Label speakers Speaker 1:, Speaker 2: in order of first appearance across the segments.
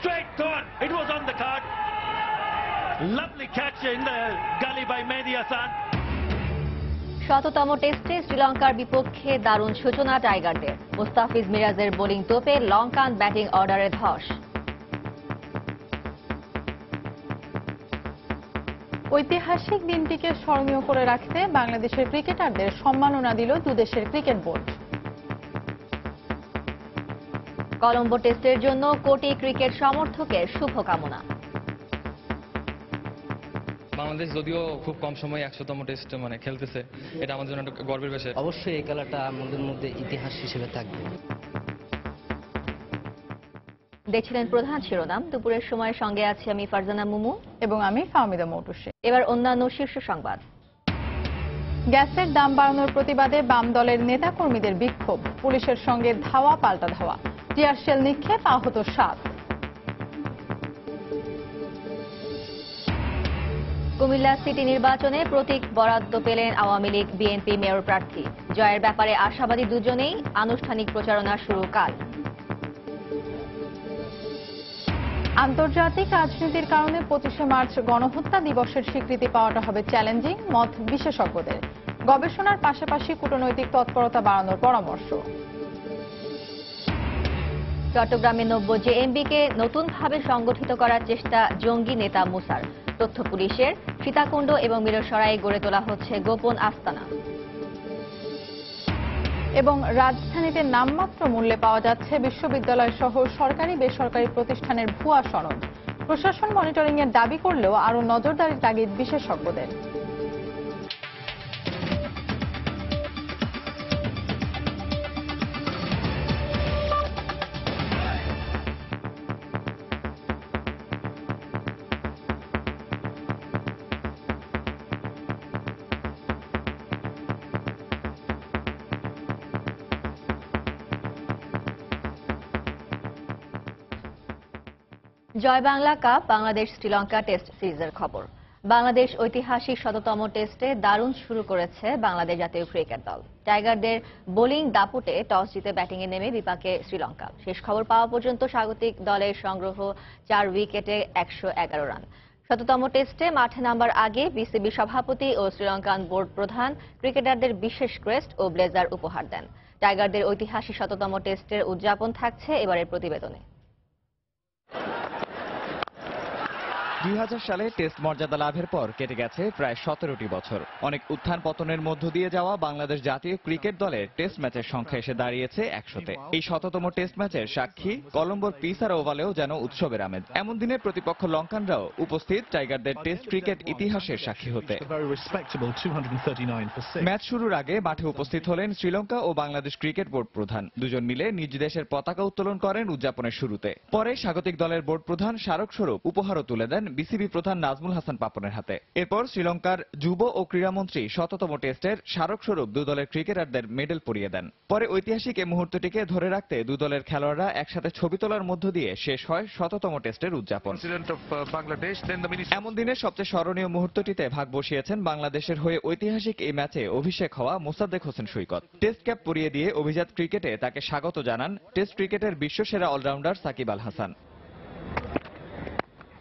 Speaker 1: straight gone. It was on the card. Lovely catch in the gully by Mehdi Hasan.
Speaker 2: শততম টেস্টে শ্রীলঙ্কার বিপক্ষে দারুণ সূচনা টাইগারদের। মুস্তাফিজ মিরাজের বোলিং তোপে লঙ্কান ব্যাটিং অর্ডারে ধস।
Speaker 3: ঐতিহাসিক দিনটিকে স্মরণীয় করে রাখতে বাংলাদেশের ক্রিকেটারদের সম্মাননা দিল দুদেশের ক্রিকেট বোর্ড।
Speaker 2: কলম্বো টেস্টের জন্য কোটি ক্রিকেট সমর্থকের শুভকামনা।
Speaker 4: বাংলাদেশ যদিও খুব কম সময়ে 100তম টেস্ট খেলতেছে, এটা আমাদের জন্য একটা গর্বের বিষয়।
Speaker 5: অবশ্যই এই খেলাটা আমাদের মধ্যে ইতিহাস হিসেবে থাকবে।
Speaker 2: দেখছিলেন প্রধান শিরোনাম। দুপুরের সময়ের সঙ্গে আছি আমি ফারজানা মুমু
Speaker 3: এবং আমি ফাহমিদা মৌটুসী।
Speaker 2: এবার অন্যান্য শীর্ষ সংবাদ।
Speaker 3: গ্যাসের দাম বাড়ানোর প্রতিবাদে বাম দলের নেতাকর্মীদের বিক্ষোভ, পুলিশের সঙ্গে ধাওয়া পাল্টা ধাওয়া, টিয়ার শেল নিক্ষেপ, আহত 7।
Speaker 2: কুমিল্লা সিটি নির্বাচনে প্রতীক বরাদ্দ পেলেন আওয়ামী লীগ বিএনপি মেয়র প্রার্থী। জয়ের ব্যাপারে আশাবাদী দুজনেই। আনুষ্ঠানিক প্রচারণা শুরু কাল।
Speaker 3: আন্তর্জাতিক রাজনীতির কারণে 25শে মার্চ গণহত্যা দিবসের স্বীকৃতি পাওয়াটা হবে চ্যালেঞ্জিং, মত বিশেষজ্ঞদের। গবেষণার পাশাপাশি কূটনৈতিক তৎপরতা বাড়ানোর পরামর্শ।
Speaker 2: চট্টগ্রামে 90 জেএমবিকে নতুনভাবে সংগঠিত করার চেষ্টা জঙ্গি নেতা মুসার। তথ্য পুলিশের। সীতাকুণ্ড এবং মিরসরাই গড়ে তোলা হচ্ছে গোপন আস্তানা।
Speaker 3: এবং রাজধানীতে নামমাত্র মূল্যে পাওয়া যাচ্ছে বিশ্ববিদ্যালয় সহ সরকারি বেসরকারি প্রতিষ্ঠানের ভুয়া সনদ। প্রশাসন মনিটরিং এর দাবি করলেও আরও নজরদারির তাগিদ বিশেষজ্ঞদের।
Speaker 2: জয় বাংলা কাপ বাংলাদেশ শ্রীলঙ্কা টেস্ট সিরিজের খবর। বাংলাদেশ ঐতিহাসিক 100তম টেস্টে দারুণ শুরু করেছে বাংলাদেশ জাতীয় ক্রিকেট দল। টাইগারদের বোলিং দাপুটে টস জিতে ব্যাটিংয়ে নেমে বিপাকে শ্রীলঙ্কা। শেষ খবর পাওয়া পর্যন্ত স্বাগতিক দলের সংগ্রহ 4 উইকেটে 111 রান। 100তম টেস্টে মাঠে নামার আগে বিসিবি সভাপতি ও শ্রীলঙ্কান বোর্ড প্রধান ক্রিকেটারদের বিশেষ ক্রেস্ট ও ব্লেজার উপহার দেন। টাইগারদের ঐতিহাসিক 100তম টেস্টের উদযাপন থাকছে এবারের প্রতিবেদনে।
Speaker 6: 2000 সালে টেস্ট মর্যাদা লাভের পর কেটে গেছে প্রায় 17টি বছর। অনেক উত্থান পতনের মধ্য দিয়ে যাওয়া বাংলাদেশ জাতীয় ক্রিকেট দলের টেস্ট ম্যাচের সংখ্যা এসে দাঁড়িয়েছে 100তে। এই 100তম টেস্ট ম্যাচের সাক্ষী কলম্বোর পিসার ওভালেও যেন উৎসবের আমেজ। এমন দিনে প্রতিপক্ষ লঙ্কানরাও উপস্থিত টাইগারদের টেস্ট ক্রিকেট ইতিহাসের সাক্ষী হতে। ম্যাচ শুরুর আগে মাঠে উপস্থিত হলেন শ্রীলঙ্কা ও বাংলাদেশ ক্রিকেট বোর্ড প্রধান। দুজন মিলে নিজ দেশের পতাকা উত্তোলন করেন উদযাপনের শুরুতে। পরে স্বাগতিক দলের বোর্ড প্রধান স্মারকস্বরূপ উপহারও তুলে দেন বিসিবি প্রধান নাজমুল হাসান পাপনের হাতে। এরপর শ্রীলঙ্কার যুব ও ক্রীড়ামন্ত্রী 100তম টেস্টের স্মারকস্বরূপ দু দলের ক্রিকেটারদের মেডেল পরিয়ে দেন। পরে ঐতিহাসিক এই মুহূর্তটিকে ধরে রাখতে দু দলের খেলোয়াড়রা একসাথে ছবি তোলার মধ্য দিয়ে শেষ হয় 100তম টেস্টের উদযাপন। এমন দিনে সবচেয়ে স্মরণীয় মুহূর্তটিতে ভাগ বসিয়েছেন বাংলাদেশের হয়ে ঐতিহাসিক এই ম্যাচে অভিষেক হওয়া মোসাদ্দেক হোসেন সৈকত। টেস্ট ক্যাপ পরিয়ে দিয়ে অভিজাত ক্রিকেটে তাকে স্বাগত জানান টেস্ট ক্রিকেটের বিশ্বসেরা অলরাউন্ডার সাকিব আল হাসান।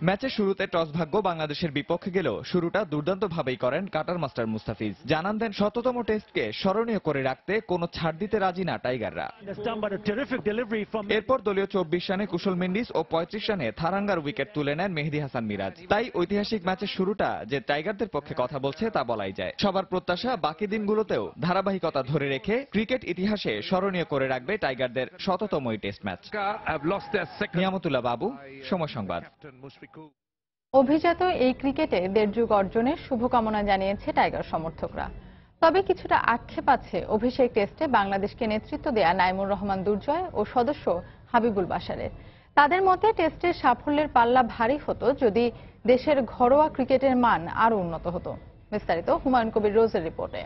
Speaker 6: ম্যাচের শুরুতে টস ভাগ্য বাংলাদেশের বিপক্ষে গেলেও শুরুটা দুর্দান্তভাবেই করেন কাটার মাস্টার মুস্তাফিজ। জানান দেন 100তম টেস্টকে স্মরণীয় করে রাখতে কোনো ছাড় দিতে রাজি না টাইগাররা। এরপর দলীয় 24 রানে কুশল মেন্ডিস ও 35 রানে থারাঙ্গার উইকেট তুলে নেন মেহেদী হাসান মিরাজ। তাই ঐতিহাসিক ম্যাচের শুরুটা যে টাইগারদের পক্ষে কথা বলছে তা বলাই যায়। সবার প্রত্যাশা বাকি দিনগুলোতেও ধারাবাহিকতা ধরে রেখে ক্রিকেট ইতিহাসে স্মরণীয় করে রাখবে টাইগারদের 100তম টেস্ট ম্যাচ। নিয়ামতুল্লাহ বাবু, সময় সংবাদ।
Speaker 3: অভিজাত এই ক্রিকেটে 1.5 যুগ অর্জনের শুভকামনা জানিয়েছে টাইগার সমর্থকরা। তবে কিছুটা আক্ষেপ আছে অভিষেক টেস্টে বাংলাদেশকে নেতৃত্ব দেয়া নাইমুর রহমান দুর্জয় ও সদস্য হাবিবুল বাশারের। তাদের মতে টেস্টের সাফল্যের পাল্লা ভারী হতো যদি দেশের ঘরোয়া ক্রিকেটের মান আরও উন্নত হতো। বিস্তারিত হুমায়ুন কবির রোজের রিপোর্টে।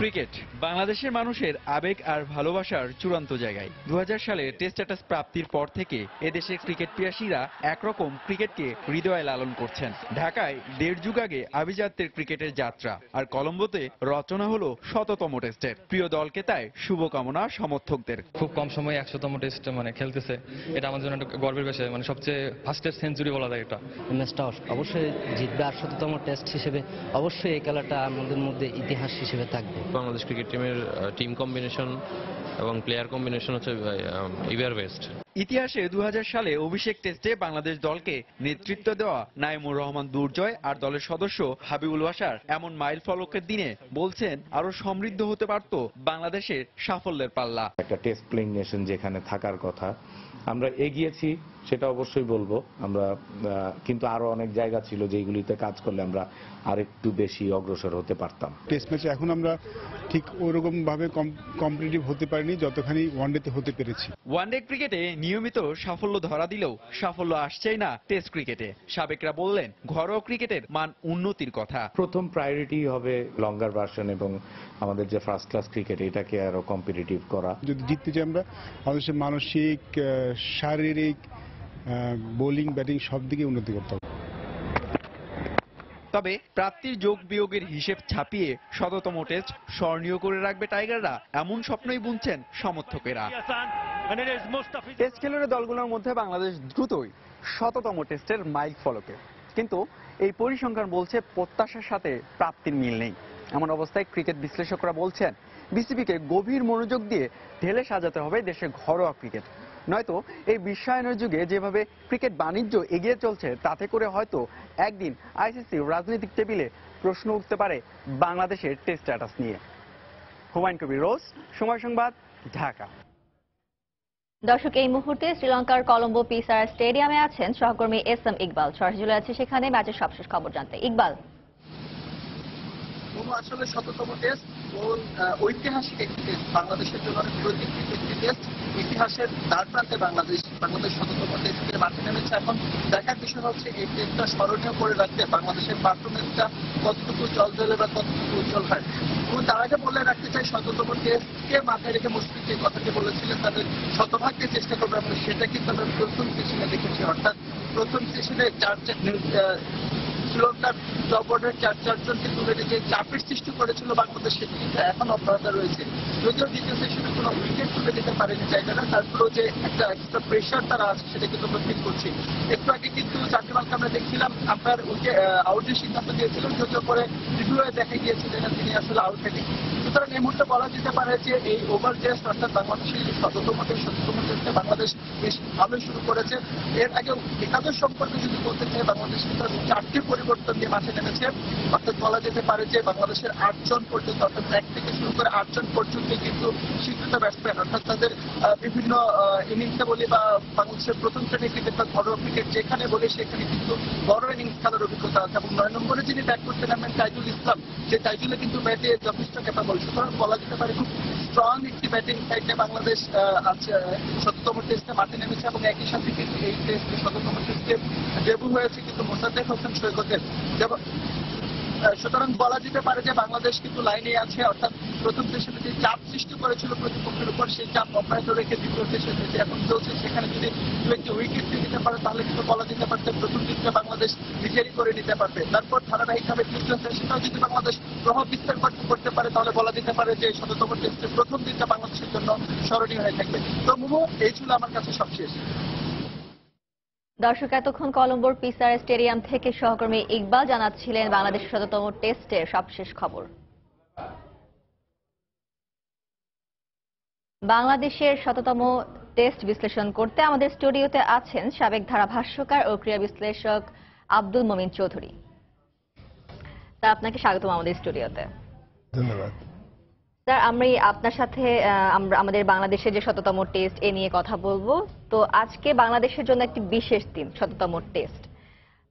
Speaker 7: ক্রিকেট বাংলাদেশের মানুষের আবেগ আর ভালোবাসার চূড়ান্ত জায়গায় 2000 সালে টেস্ট স্ট্যাটাস প্রাপ্তির পর থেকে এদেশের ক্রিকেট পিয়াসীরা একরকম ক্রিকেটকে হৃদয়ে লালন করছেন। ঢাকায় 1.5 যুগ আগে আভিজাত্যের ক্রিকেটের যাত্রা, আর কলম্বোতে রচনা হলো 100তম টেস্টের। প্রিয় দলকে তাই শুভকামনা সমর্থকদের।
Speaker 4: খুব কম সময়ে 100তম টেস্ট খেলতেছে, এটা আমার জন্য একটা গর্বের বিষয়। সবচেয়ে ফার্স্টেস্ট সেঞ্চুরি বলা যায় এটা।
Speaker 5: ম্যাচটা অবশ্যই জিতবে, আর 100তম টেস্ট হিসেবে অবশ্যই এই খেলাটা আমাদের মধ্যে ইতিহাস হিসেবে থাকবে।
Speaker 8: বাংলাদেশ ক্রিকেট টিমের টিম কম্বিনেশন এবং প্লেয়ার কম্বিনেশন হচ্ছে ইভার বেস্ট।
Speaker 7: ইতিহাসে 2000 সালে অভিষেক টেস্টে বাংলাদেশ দলকে নেতৃত্ব দেওয়া নাইমুর রহমান দুর্জয় আর দলের সদস্য হাবিবুল বাশার এমন মাইল ফলকের দিনে বলছেন আরো সমৃদ্ধ হতে পারত বাংলাদেশের সাফল্যের পাল্লা।
Speaker 9: একটা টেস্ট প্লেইং নেশন যেখানে থাকার কথা, আমরা এগিয়েছি সেটা অবশ্যই বলবো আমরা, কিন্তু আরো অনেক জায়গা ছিল যেগুলিতে কাজ করলে আমরা আরেকটু বেশি অগ্রসর হতে পারতাম।
Speaker 10: টেস্ট ম্যাচে এখন আমরা ঠিক ওরকম ভাবে কম্পিটিটিভ হতে পারিনি যতখানি ওয়ানডেতে হতে পেরেছি।
Speaker 7: ওয়ানডে ক্রিকেটে নিয়মিত সাফল্য ধরা দিলেও সাফল্য আসছেই না টেস্ট ক্রিকেটে। সাবেকরা বললেন ঘরোয়া ক্রিকেটের মান উন্নতির কথা।
Speaker 9: প্রথম প্রায়োরিটি হবে লঙ্গার ভার্সন এবং আমাদের যে ফার্স্ট ক্লাস ক্রিকেট এটাকে আরো কম্পিটিটিভ করা।
Speaker 10: যদি জিততে চাই আমরা, আমাদের মানসিক, শারীরিক, বোলিং, ব্যাটিং সব দিকে উন্নতি করতে হবে।
Speaker 7: তবে প্রাপ্তির যোগ বিয়োগের হিসেব ছাপিয়ে 100তম টেস্ট স্মরণীয় করে রাখবে টাইগাররা, এমন স্বপ্নই বুনছেন সমর্থকেরা। টেস্ট খেলুড়ে দলগুলোর মধ্যে বাংলাদেশ দ্রুতই 100তম টেস্টের মাইল ফলকে, কিন্তু এই পরিসংখ্যান বলছে প্রত্যাশার সাথে প্রাপ্তির মিল নেই। এমন অবস্থায় ক্রিকেট বিশ্লেষকরা বলছেন বিসিবিকে গভীর মনোযোগ দিয়ে ঢেলে সাজাতে হবে দেশের ঘরোয়া ক্রিকেট। নয়তো এই বিশ্বায়নের যুগে যেভাবে ক্রিকেট বাণিজ্য এগিয়ে চলছে তাতে করে হয়তো একদিন আইসিসি রাজনৈতিক টেবিলে প্রশ্ন উঠতে পারে বাংলাদেশের টেস্ট স্ট্যাটাস নিয়ে। হুমায়ুন কবির রোজ, সময় সংবাদ, ঢাকা।
Speaker 2: দর্শক, এই মুহূর্তে শ্রীলঙ্কার কলম্বো পিসার স্টেডিয়ামে আছেন সহকর্মী SM ইকবাল। সরাসরি আছে সেখানে ম্যাচের সবশেষ খবর জানতে। ইকবাল,
Speaker 11: আসলে 100তম টেস্ট ঐতিহাসিক একটি টেস্ট, বাংলাদেশের জন্য প্রতীকী একটি টেস্ট। ইতিহাসের দ্বার প্রান্তে বাংলাদেশ 100তম টেস্টে মাঠে নেমেছে। এখন দেখার বিষয় হচ্ছে এই টেস্টটা স্মরণীয় করে রাখতে বাংলাদেশের পারফরমেন্সটা কতটুকু জল জ্বলে বা কতটুকু উজ্জ্বল হয়। এবং তার আগে বলে রাখতে চাই 100তম টেস্টকে মাথায় রেখে মুশফিক যে কথাটি বলেছিলেন তাদের শতভাগকে চেষ্টা করবে, আমরা সেটা কিন্তু আমরা প্রথম সেশনে দেখেছি। অর্থাৎ প্রথম সেশনে শ্রীলঙ্কার টপ অর্ডার 4জনকে তুলে যে চাপের সৃষ্টি করেছিল বাংলাদেশ, সেটি কিন্তু এখন অব্যাহত রয়েছে। যদিও দ্বিতীয় সেশনে কোনো উইকেট তুলে দিতে পারেনি জায়গাটা, তারপরেও যে একটা এক্সট্রা প্রেশার তারা আছে সেটা কিন্তু আমরা ফিল করছি। একটু আগে কিন্তু চাকরিমালকে আমরা দেখছিলাম আপনার আউটের সিদ্ধান্ত দিয়েছিলেন, যদিও পরে রিভিউয়ে দেখা গিয়েছে যে তিনি আসলে আউট হয়নি। সুতরাং এই মুহূর্তে বলা যেতে পারে যে এই ওভার টেস্ট অর্থাৎ বাংলাদেশের 100তম টেস্টে বাংলাদেশ বেশ ভালোই শুরু করেছে। এর আগে একাদশ সম্পর্কে যদি বলতে চাই, বাংলাদেশ কিন্তু 4টি পরিবর্তন দিয়ে মাঠে নেমেছে। অর্থাৎ বলা যেতে পারে যে বাংলাদেশের 8 জন পর্যন্ত, অর্থাৎ 1 থেকে শুরু করে 8 জন পর্যন্ত কিন্তু স্বীকৃত ব্যাটসম্যান, অর্থাৎ তাদের বিভিন্ন ইনিংসে বলি বা বাংলাদেশের প্রথম শ্রেণীর ক্রিকেট বা ঘরোয়া ক্রিকেট যেখানে বলি সেখানে কিন্তু বড় ইনিংস খেলার অভিজ্ঞতা আছে। এবং 9 নম্বরে যিনি ব্যাট করতে নামেন তাইজুল ইসলাম, যে তাইজুলে কিন্তু ব্যাটে যথেষ্ট ক্যাপাবল। সুতরাং বলা যেতে পারে খুব স্ট্রং একটি ব্যাটিং সাইডে বাংলাদেশ আছে 100তম টেস্টে মাঠে নেমেছে। এবং একই সাথে কিন্তু এই টেস্টে 100তম টেস্টে ডেবু হয়েছে কিন্তু মোসাদ্দেক হোসেন সৈকতের। সুতরাং বলা যেতে পারে যে বাংলাদেশ কিন্তু লাইনে আছে, অর্থাৎ প্রথম সেশনে যে চাপ সৃষ্টি করেছিল প্রতিপক্ষের উপর সেই চাপ অব্যাহত রেখে দ্বিতীয় সেশনে যে এখন চলছে সেখানে যদি একটি উইকেট দিয়ে নিতে পারে তাহলে কিন্তু বলা যেতে পারছে প্রথম দিকটা বাংলাদেশ নিজেরই করে নিতে পারবে। তারপর ধারাবাহিকভাবে তৃতীয় সেশনটাও যদি বাংলাদেশ প্রভাব বিস্তার করতে পারে তাহলে বলা যেতে পারে যে 100তম টেস্টের প্রথম দিকটা বাংলাদেশের জন্য স্মরণীয় হয়ে থাকবে। তো মুমু, এই ছিল আমার কাছে সবশেষ।
Speaker 2: দর্শক, এতক্ষণ কলম্বোর পিসার স্টেডিয়াম থেকে সহকর্মী ইকবাল জানাচ্ছিলেন বাংলাদেশের 100তম টেস্টের সবশেষ খবর। বাংলাদেশের 100তম টেস্ট বিশ্লেষণ করতে আমাদের স্টুডিওতে আছেন সাবেক ধারাভাষ্যকার ও ক্রীড়া বিশ্লেষক আব্দুল মমিন চৌধুরী। তা আপনাকে স্বাগতম আমাদের স্টুডিওতে।
Speaker 12: ধন্যবাদ
Speaker 2: স্যার। আমি আপনার সাথে আমাদের বাংলাদেশের যে 100তম টেস্ট এ নিয়ে কথা বলবো। তো আজকে বাংলাদেশের জন্য একটি বিশেষ দিন, 100তম টেস্ট।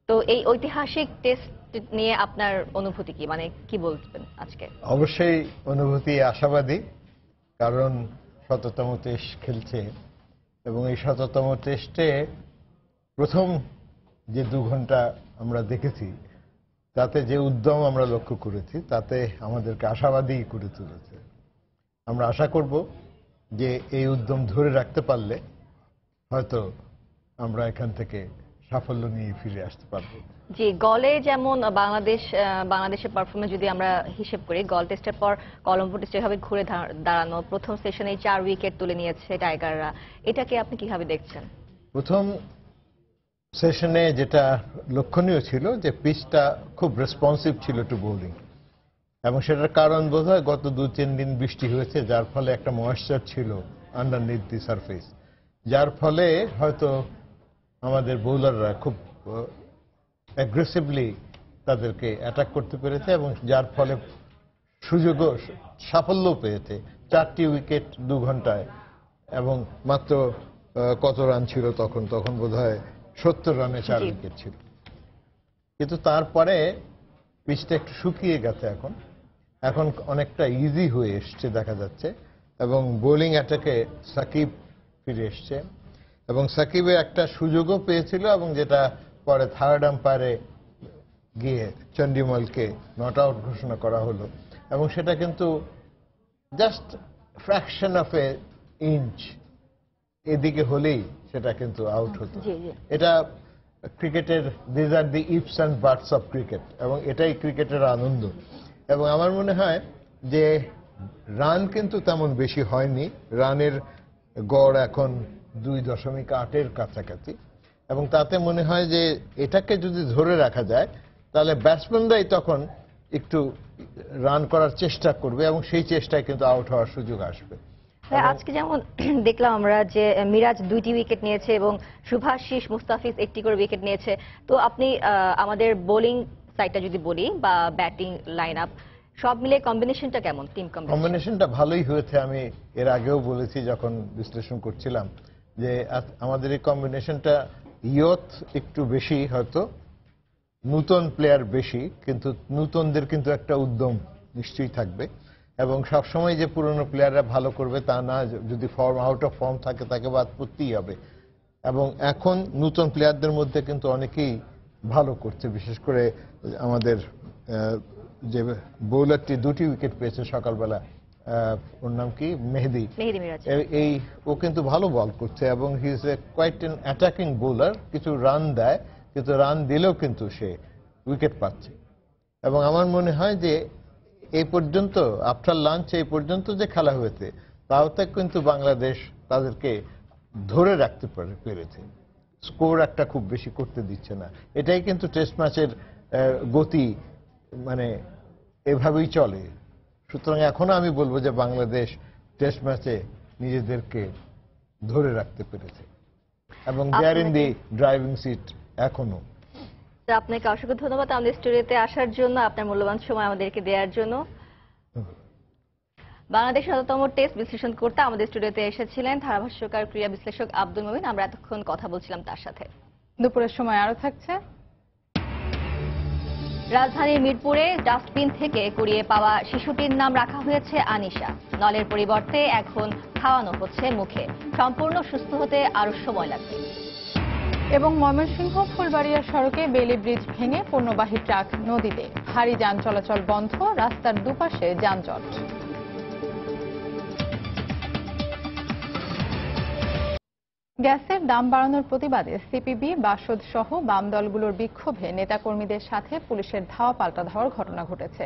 Speaker 2: তো এই ঐতিহাসিক টেস্ট নিয়ে আপনার অনুভূতি কি, মানে কি বলবেন আজকে?
Speaker 12: অবশ্যই অনুভূতি আশাবাদী, কারণ 100তম টেস্ট খেলছে এবং এই 100তম টেস্টে প্রথম যে 2 ঘন্টা আমরা দেখেছি তাতে যে উদ্যম আমরা লক্ষ্য করেছি তাতে আমাদেরকে আশাবাদী করে তুলেছে। আমরা আশা করব যে এই উদ্যম ধরে রাখতে পারলে হয়তো আমরা এখান থেকে সাফল্য নিয়ে ফিরে আসতে পারবো।
Speaker 2: জি, গলে যেমন বাংলাদেশের পারফরমেন্স যদি আমরা হিসেব করি, গল টেস্টের পর কলম্বো টেস্টে এভাবে ঘুরে দাঁড়ানো, প্রথম সেশনে 4 উইকেট তুলে নিয়েছে টাইগাররা, এটাকে আপনি কিভাবে দেখছেন?
Speaker 12: প্রথম সেশনে যেটা লক্ষণীয় ছিল যে পিচটা খুব রেসপন্সিভ ছিল টু বোলিং, এবং সেটার কারণ বোধহয় গত 2-3 দিন বৃষ্টি হয়েছে, যার ফলে একটা ময়েশ্চার ছিল আন্ডারনিথ দি সারফেস, যার ফলে হয়তো আমাদের বোলাররা খুব অ্যাগ্রেসিভলি তাদেরকে অ্যাটাক করতে পেরেছে এবং যার ফলে সুযোগও সাফল্য পেয়েছে। 4টি উইকেট 2 ঘন্টায়, এবং মাত্র কত রান ছিল তখন বোধহয় 70 রানে 4 উইকেট ছিল। কিন্তু তারপরে পিচটা একটু শুকিয়ে গেছে, এখন অনেকটা ইজি হয়ে এসছে দেখা যাচ্ছে, এবং বোলিং অ্যাটাকে সাকিব ফিরে এসছে, এবং সাকিবের একটা সুযোগও পেয়েছিল, এবং যেটা পরে থার্ড আম্পায়ারে গিয়ে চন্ডিমলকে নট আউট ঘোষণা করা হলো, এবং সেটা কিন্তু just fraction of A inch এদিকে হলেই সেটা কিন্তু আউট হতো। এটা ক্রিকেটের these are the ifs and বাটস of cricket, এবং এটাই ক্রিকেটের আনন্দ। এবং আমার মনে হয় যে রান কিন্তু তেমন বেশি হয়নি, রানের গড় এখন 2.8-এর কাছাকাছি, এবং তাতে মনে হয় যে এটাকে যদি ধরে রাখা যায় তাহলে ব্যাটসম্যানরাই তখন একটু রান করার চেষ্টা করবে, এবং সেই চেষ্টায় কিন্তু আউট হওয়ার সুযোগ আসবে।
Speaker 2: আজকে যেমন দেখলাম আমরা যে মিরাজ 2টি উইকেট নিয়েছে এবং শুভাশিস মুস্তাফিজ 1টি করে উইকেট নিয়েছে। তো আপনি আমাদের বোলিং সাইডটা যদি বলি বা ব্যাটিং লাইন আপ সব মিলে কম্বিনেশনটা কেমন? টিম
Speaker 12: কম্বিনেশনটা ভালোই হয়েছে। আমি এর আগেও বলেছি যখন বিশ্লেষণ করছিলাম যে আমাদের এই কম্বিনেশনটা ইয়থ একটু বেশি, হয়তো নূতন প্লেয়ার বেশি, কিন্তু নূতনদের কিন্তু একটা উদ্যম নিশ্চয়ই থাকবে, এবং সবসময় যে পুরনো প্লেয়াররা ভালো করবে তা না, যদি ফর্ম আউট অফ ফর্ম থাকে তাকে বাদ পড়তেই হবে। এবং এখন নূতন প্লেয়ারদের মধ্যে কিন্তু অনেকেই ভালো করছে, বিশেষ করে আমাদের যে বোলারটি 2টি উইকেট পেয়েছে সকালবেলা, ওর নাম কি, মেহেদি মিরাজ, ও কিন্তু ভালো বল করছে, এবং he is a quite an attacking bowler. কিছু রান দেয়, কিন্তু রান দিলেও কিন্তু সে উইকেট পাচ্ছে। এবং আমার মনে হয় যে এই পর্যন্ত আফটার লাঞ্চ এই পর্যন্ত যে খেলা হয়েছে তাওতে কিন্তু বাংলাদেশ তাদেরকে ধরে রাখতে পেরেছে, স্কোর একটা খুব বেশি করতে দিচ্ছে না। এটাই কিন্তু টেস্ট ম্যাচের গতি, মানে এভাবেই চলে। সুতরাং এখনো আমি বলবো যে বাংলাদেশ টেস্ট ম্যাচে নিজেদেরকে ধরে রাখতে পেরেছে, এবং দে আর ইন দি ড্রাইভিং সিট এখনো।
Speaker 2: আপনাকে অসংখ্য ধন্যবাদ আমাদের স্টুডিওতে আসার জন্য, আপনার মূল্যবান সময় আমাদেরকে দেওয়ার জন্য। বাংলাদেশ ১৭তম টেস্ট বিশ্লেষণ করতে আমাদের স্টুডিওতে এসেছিলেন ধারাভাষ্যকার ক্রীড়া বিশ্লেষক আব্দুল মুমিন। আমরা এতক্ষণ কথা বলছিলাম তার সাথে।
Speaker 3: দুপুরের সময় আরো থাকছে।
Speaker 2: রাজধানীর মিরপুরে ডাস্টবিন থেকে কুড়িয়ে পাওয়া শিশুটির নাম রাখা হয়েছে আনিশা। নলের পরিবর্তে এখন খাওয়ানো হচ্ছে মুখে। সম্পূর্ণ সুস্থ হতে আরো সময় লাগবে।
Speaker 3: এবং ময়মনসিংহ ফুলবাড়িয়া সড়কে বেইলি ব্রিজ ভেঙে পণ্যবাহী ট্রাক নদীতে, ভারী যান চলাচল বন্ধ, রাস্তার দুপাশে যানজট। গ্যাসের দাম বাড়ানোর প্রতিবাদে সিপিবি, বাসদ সহ বাম দলগুলোর বিক্ষোভে নেতাকর্মীদের সাথে পুলিশের ধাওয়া পাল্টা ধাওয়ার ঘটনা ঘটেছে।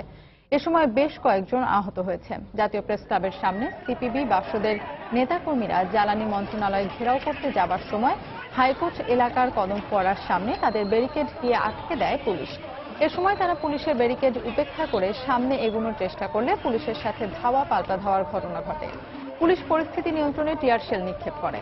Speaker 3: এ সময় বেশ কয়েকজন আহত হয়েছে। জাতীয় প্রেস ক্লাবের সামনে সিপিবি, বাসদের নেতাকর্মীরা জ্বালানি মন্ত্রণালয় ঘেরাও করতে যাবার সময় হাইকোর্ট এলাকার কদমপাড়ার সামনে তাদের ব্যারিকেড দিয়ে আটকে দেয় পুলিশ। এ সময় তারা পুলিশের ব্যারিকেড উপেক্ষা করে সামনে এগোনোর চেষ্টা করলে পুলিশের সাথে ধাওয়া পাল্টা ধাওয়ার ঘটনা ঘটে। পুলিশ পরিস্থিতি নিয়ন্ত্রণে টিয়ার শেল নিক্ষেপ করে।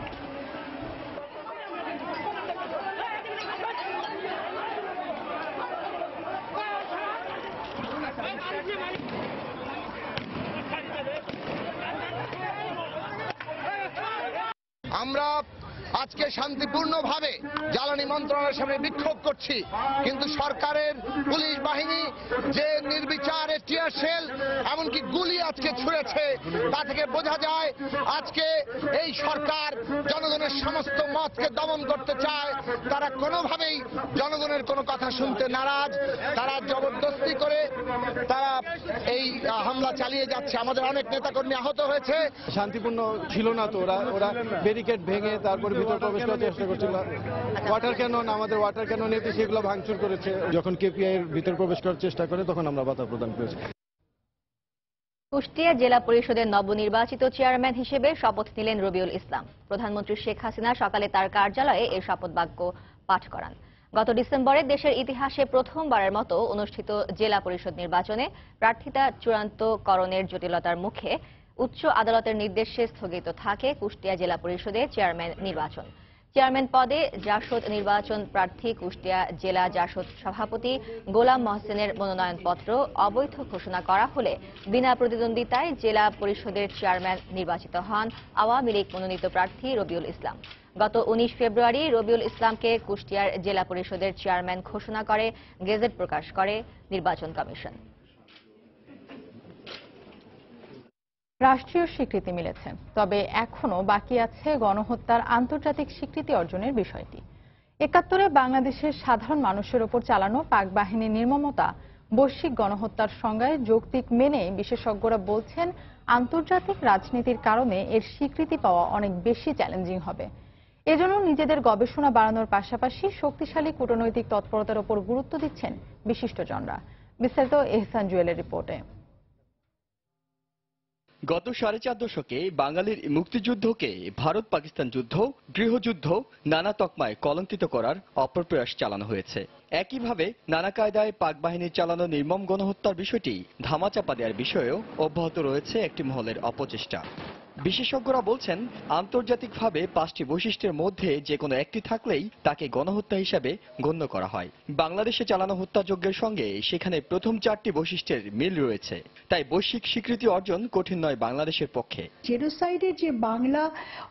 Speaker 13: আমরা আজকে শান্তিপূর্ণভাবে জ্বালানি মন্ত্রণালয়ের সামনে বিক্ষোভ করছি, কিন্তু সরকারের পুলিশ বাহিনী যে নির্বিচারে টিয়ার শেল এমনকি গুলি আজকে ছুঁড়েছে, তা থেকে বোঝা যায় আজকে এই সরকার জনগণের সমস্ত মতকে দমন করতে চায়। তারা কোনোভাবেই জনগণের কোনো কথা শুনতে নারাজ। তারা জবরদস্তি করে তারা এই হামলা চালিয়ে যাচ্ছে। আমাদের অনেক নেতাকর্মী আহত হয়েছে।
Speaker 14: শান্তিপূর্ণ ছিল না তো, ওরা ব্যারিকেড ভেঙে তারপর ভিতর প্রবেশ করার চেষ্টা করছিল। ওয়াটার ক্যানন, আমাদের ওয়াটার ক্যানন এতে সেগুলো ভাঙচুর করেছে। যখন কেপিআই এর ভিতর প্রবেশ করার চেষ্টা করে তখন আমরা বাধা প্রদান করেছি।
Speaker 2: কুষ্টিয়া জেলা পরিষদের নবনির্বাচিত চেয়ারম্যান হিসেবে শপথ নিলেন রবিউল ইসলাম। প্রধানমন্ত্রী শেখ হাসিনা সকালে তার কার্যালয়ে এই শপথ বাক্য পাঠ করান। গত ডিসেম্বরে দেশের ইতিহাসে প্রথমবারের মতো অনুষ্ঠিত জেলা পরিষদ নির্বাচনে প্রার্থিতা চূড়ান্তকরণের জটিলতার মুখে উচ্চ আদালতের নির্দেশে স্থগিত থাকে কুষ্টিয়া জেলা পরিষদের চেয়ারম্যান নির্বাচন। চেয়ারম্যান পদে জাসদ নির্বাচন প্রার্থী কুষ্টিয়া জেলা জাসদ সভাপতি গোলাম মহসিনের মনোনয়নপত্র অবৈধ ঘোষণা করা হলে বিনা প্রতিদ্বন্দ্বিতায় জেলা পরিষদের চেয়ারম্যান নির্বাচিত হন আওয়ামী লীগ মনোনীত প্রার্থী রবিউল ইসলাম। গত 19 ফেব্রুয়ারি রবিউল ইসলামকে কুষ্টিয়ার জেলা পরিষদের চেয়ারম্যান ঘোষণা করে গেজেট প্রকাশ করে নির্বাচন কমিশন।
Speaker 3: রাষ্ট্রীয় স্বীকৃতি মিলেছে, তবে এখনো বাকি আছে গণহত্যার আন্তর্জাতিক স্বীকৃতি অর্জনের বিষয়টি। ৭১-এ বাংলাদেশের সাধারণ মানুষের ওপর চালানো পাক বাহিনীর নির্মমতা বৈশ্বিক গণহত্যার সংজ্ঞায় যৌক্তিক মেনে বিশেষজ্ঞরা বলছেন আন্তর্জাতিক রাজনীতির কারণে এর স্বীকৃতি পাওয়া অনেক বেশি চ্যালেঞ্জিং হবে। এজন্য নিজেদের গবেষণা বাড়ানোর পাশাপাশি শক্তিশালী কূটনৈতিক তৎপরতার ওপর গুরুত্ব দিচ্ছেন বিশিষ্টজনরা। বিস্তারিত এহসান জুয়েলের রিপোর্টে।
Speaker 15: গত 4.5 দশকে বাঙালির মুক্তিযুদ্ধকে ভারত পাকিস্তান যুদ্ধ, গৃহযুদ্ধ নানা তকমায় কলঙ্কিত করার অপপ্রয়াস চালানো হয়েছে। একইভাবে নানা কায়দায় পাক বাহিনীর চালানো নির্মম গণহত্যার বিষয়টি ধামাচাপা দেওয়ার বিষয়েও অব্যাহত রয়েছে একটি মহলের অপচেষ্টা। বিশেষজ্ঞরা বলছেন আন্তর্জাতিকভাবে 5টি বৈশিষ্ট্যের মধ্যে যে কোনো একটি থাকলেই তাকে গণহত্যা হিসাবে গণ্য করা হয়। বাংলাদেশে চালানো হত্যাযজ্ঞের সঙ্গে সেখানে প্রথম 4টি বৈশিষ্ট্যের মিল রয়েছে, তাই বৈশ্বিক স্বীকৃতি অর্জন কঠিন নয় বাংলাদেশের পক্ষে।
Speaker 16: জেনোসাইডের যে বাংলা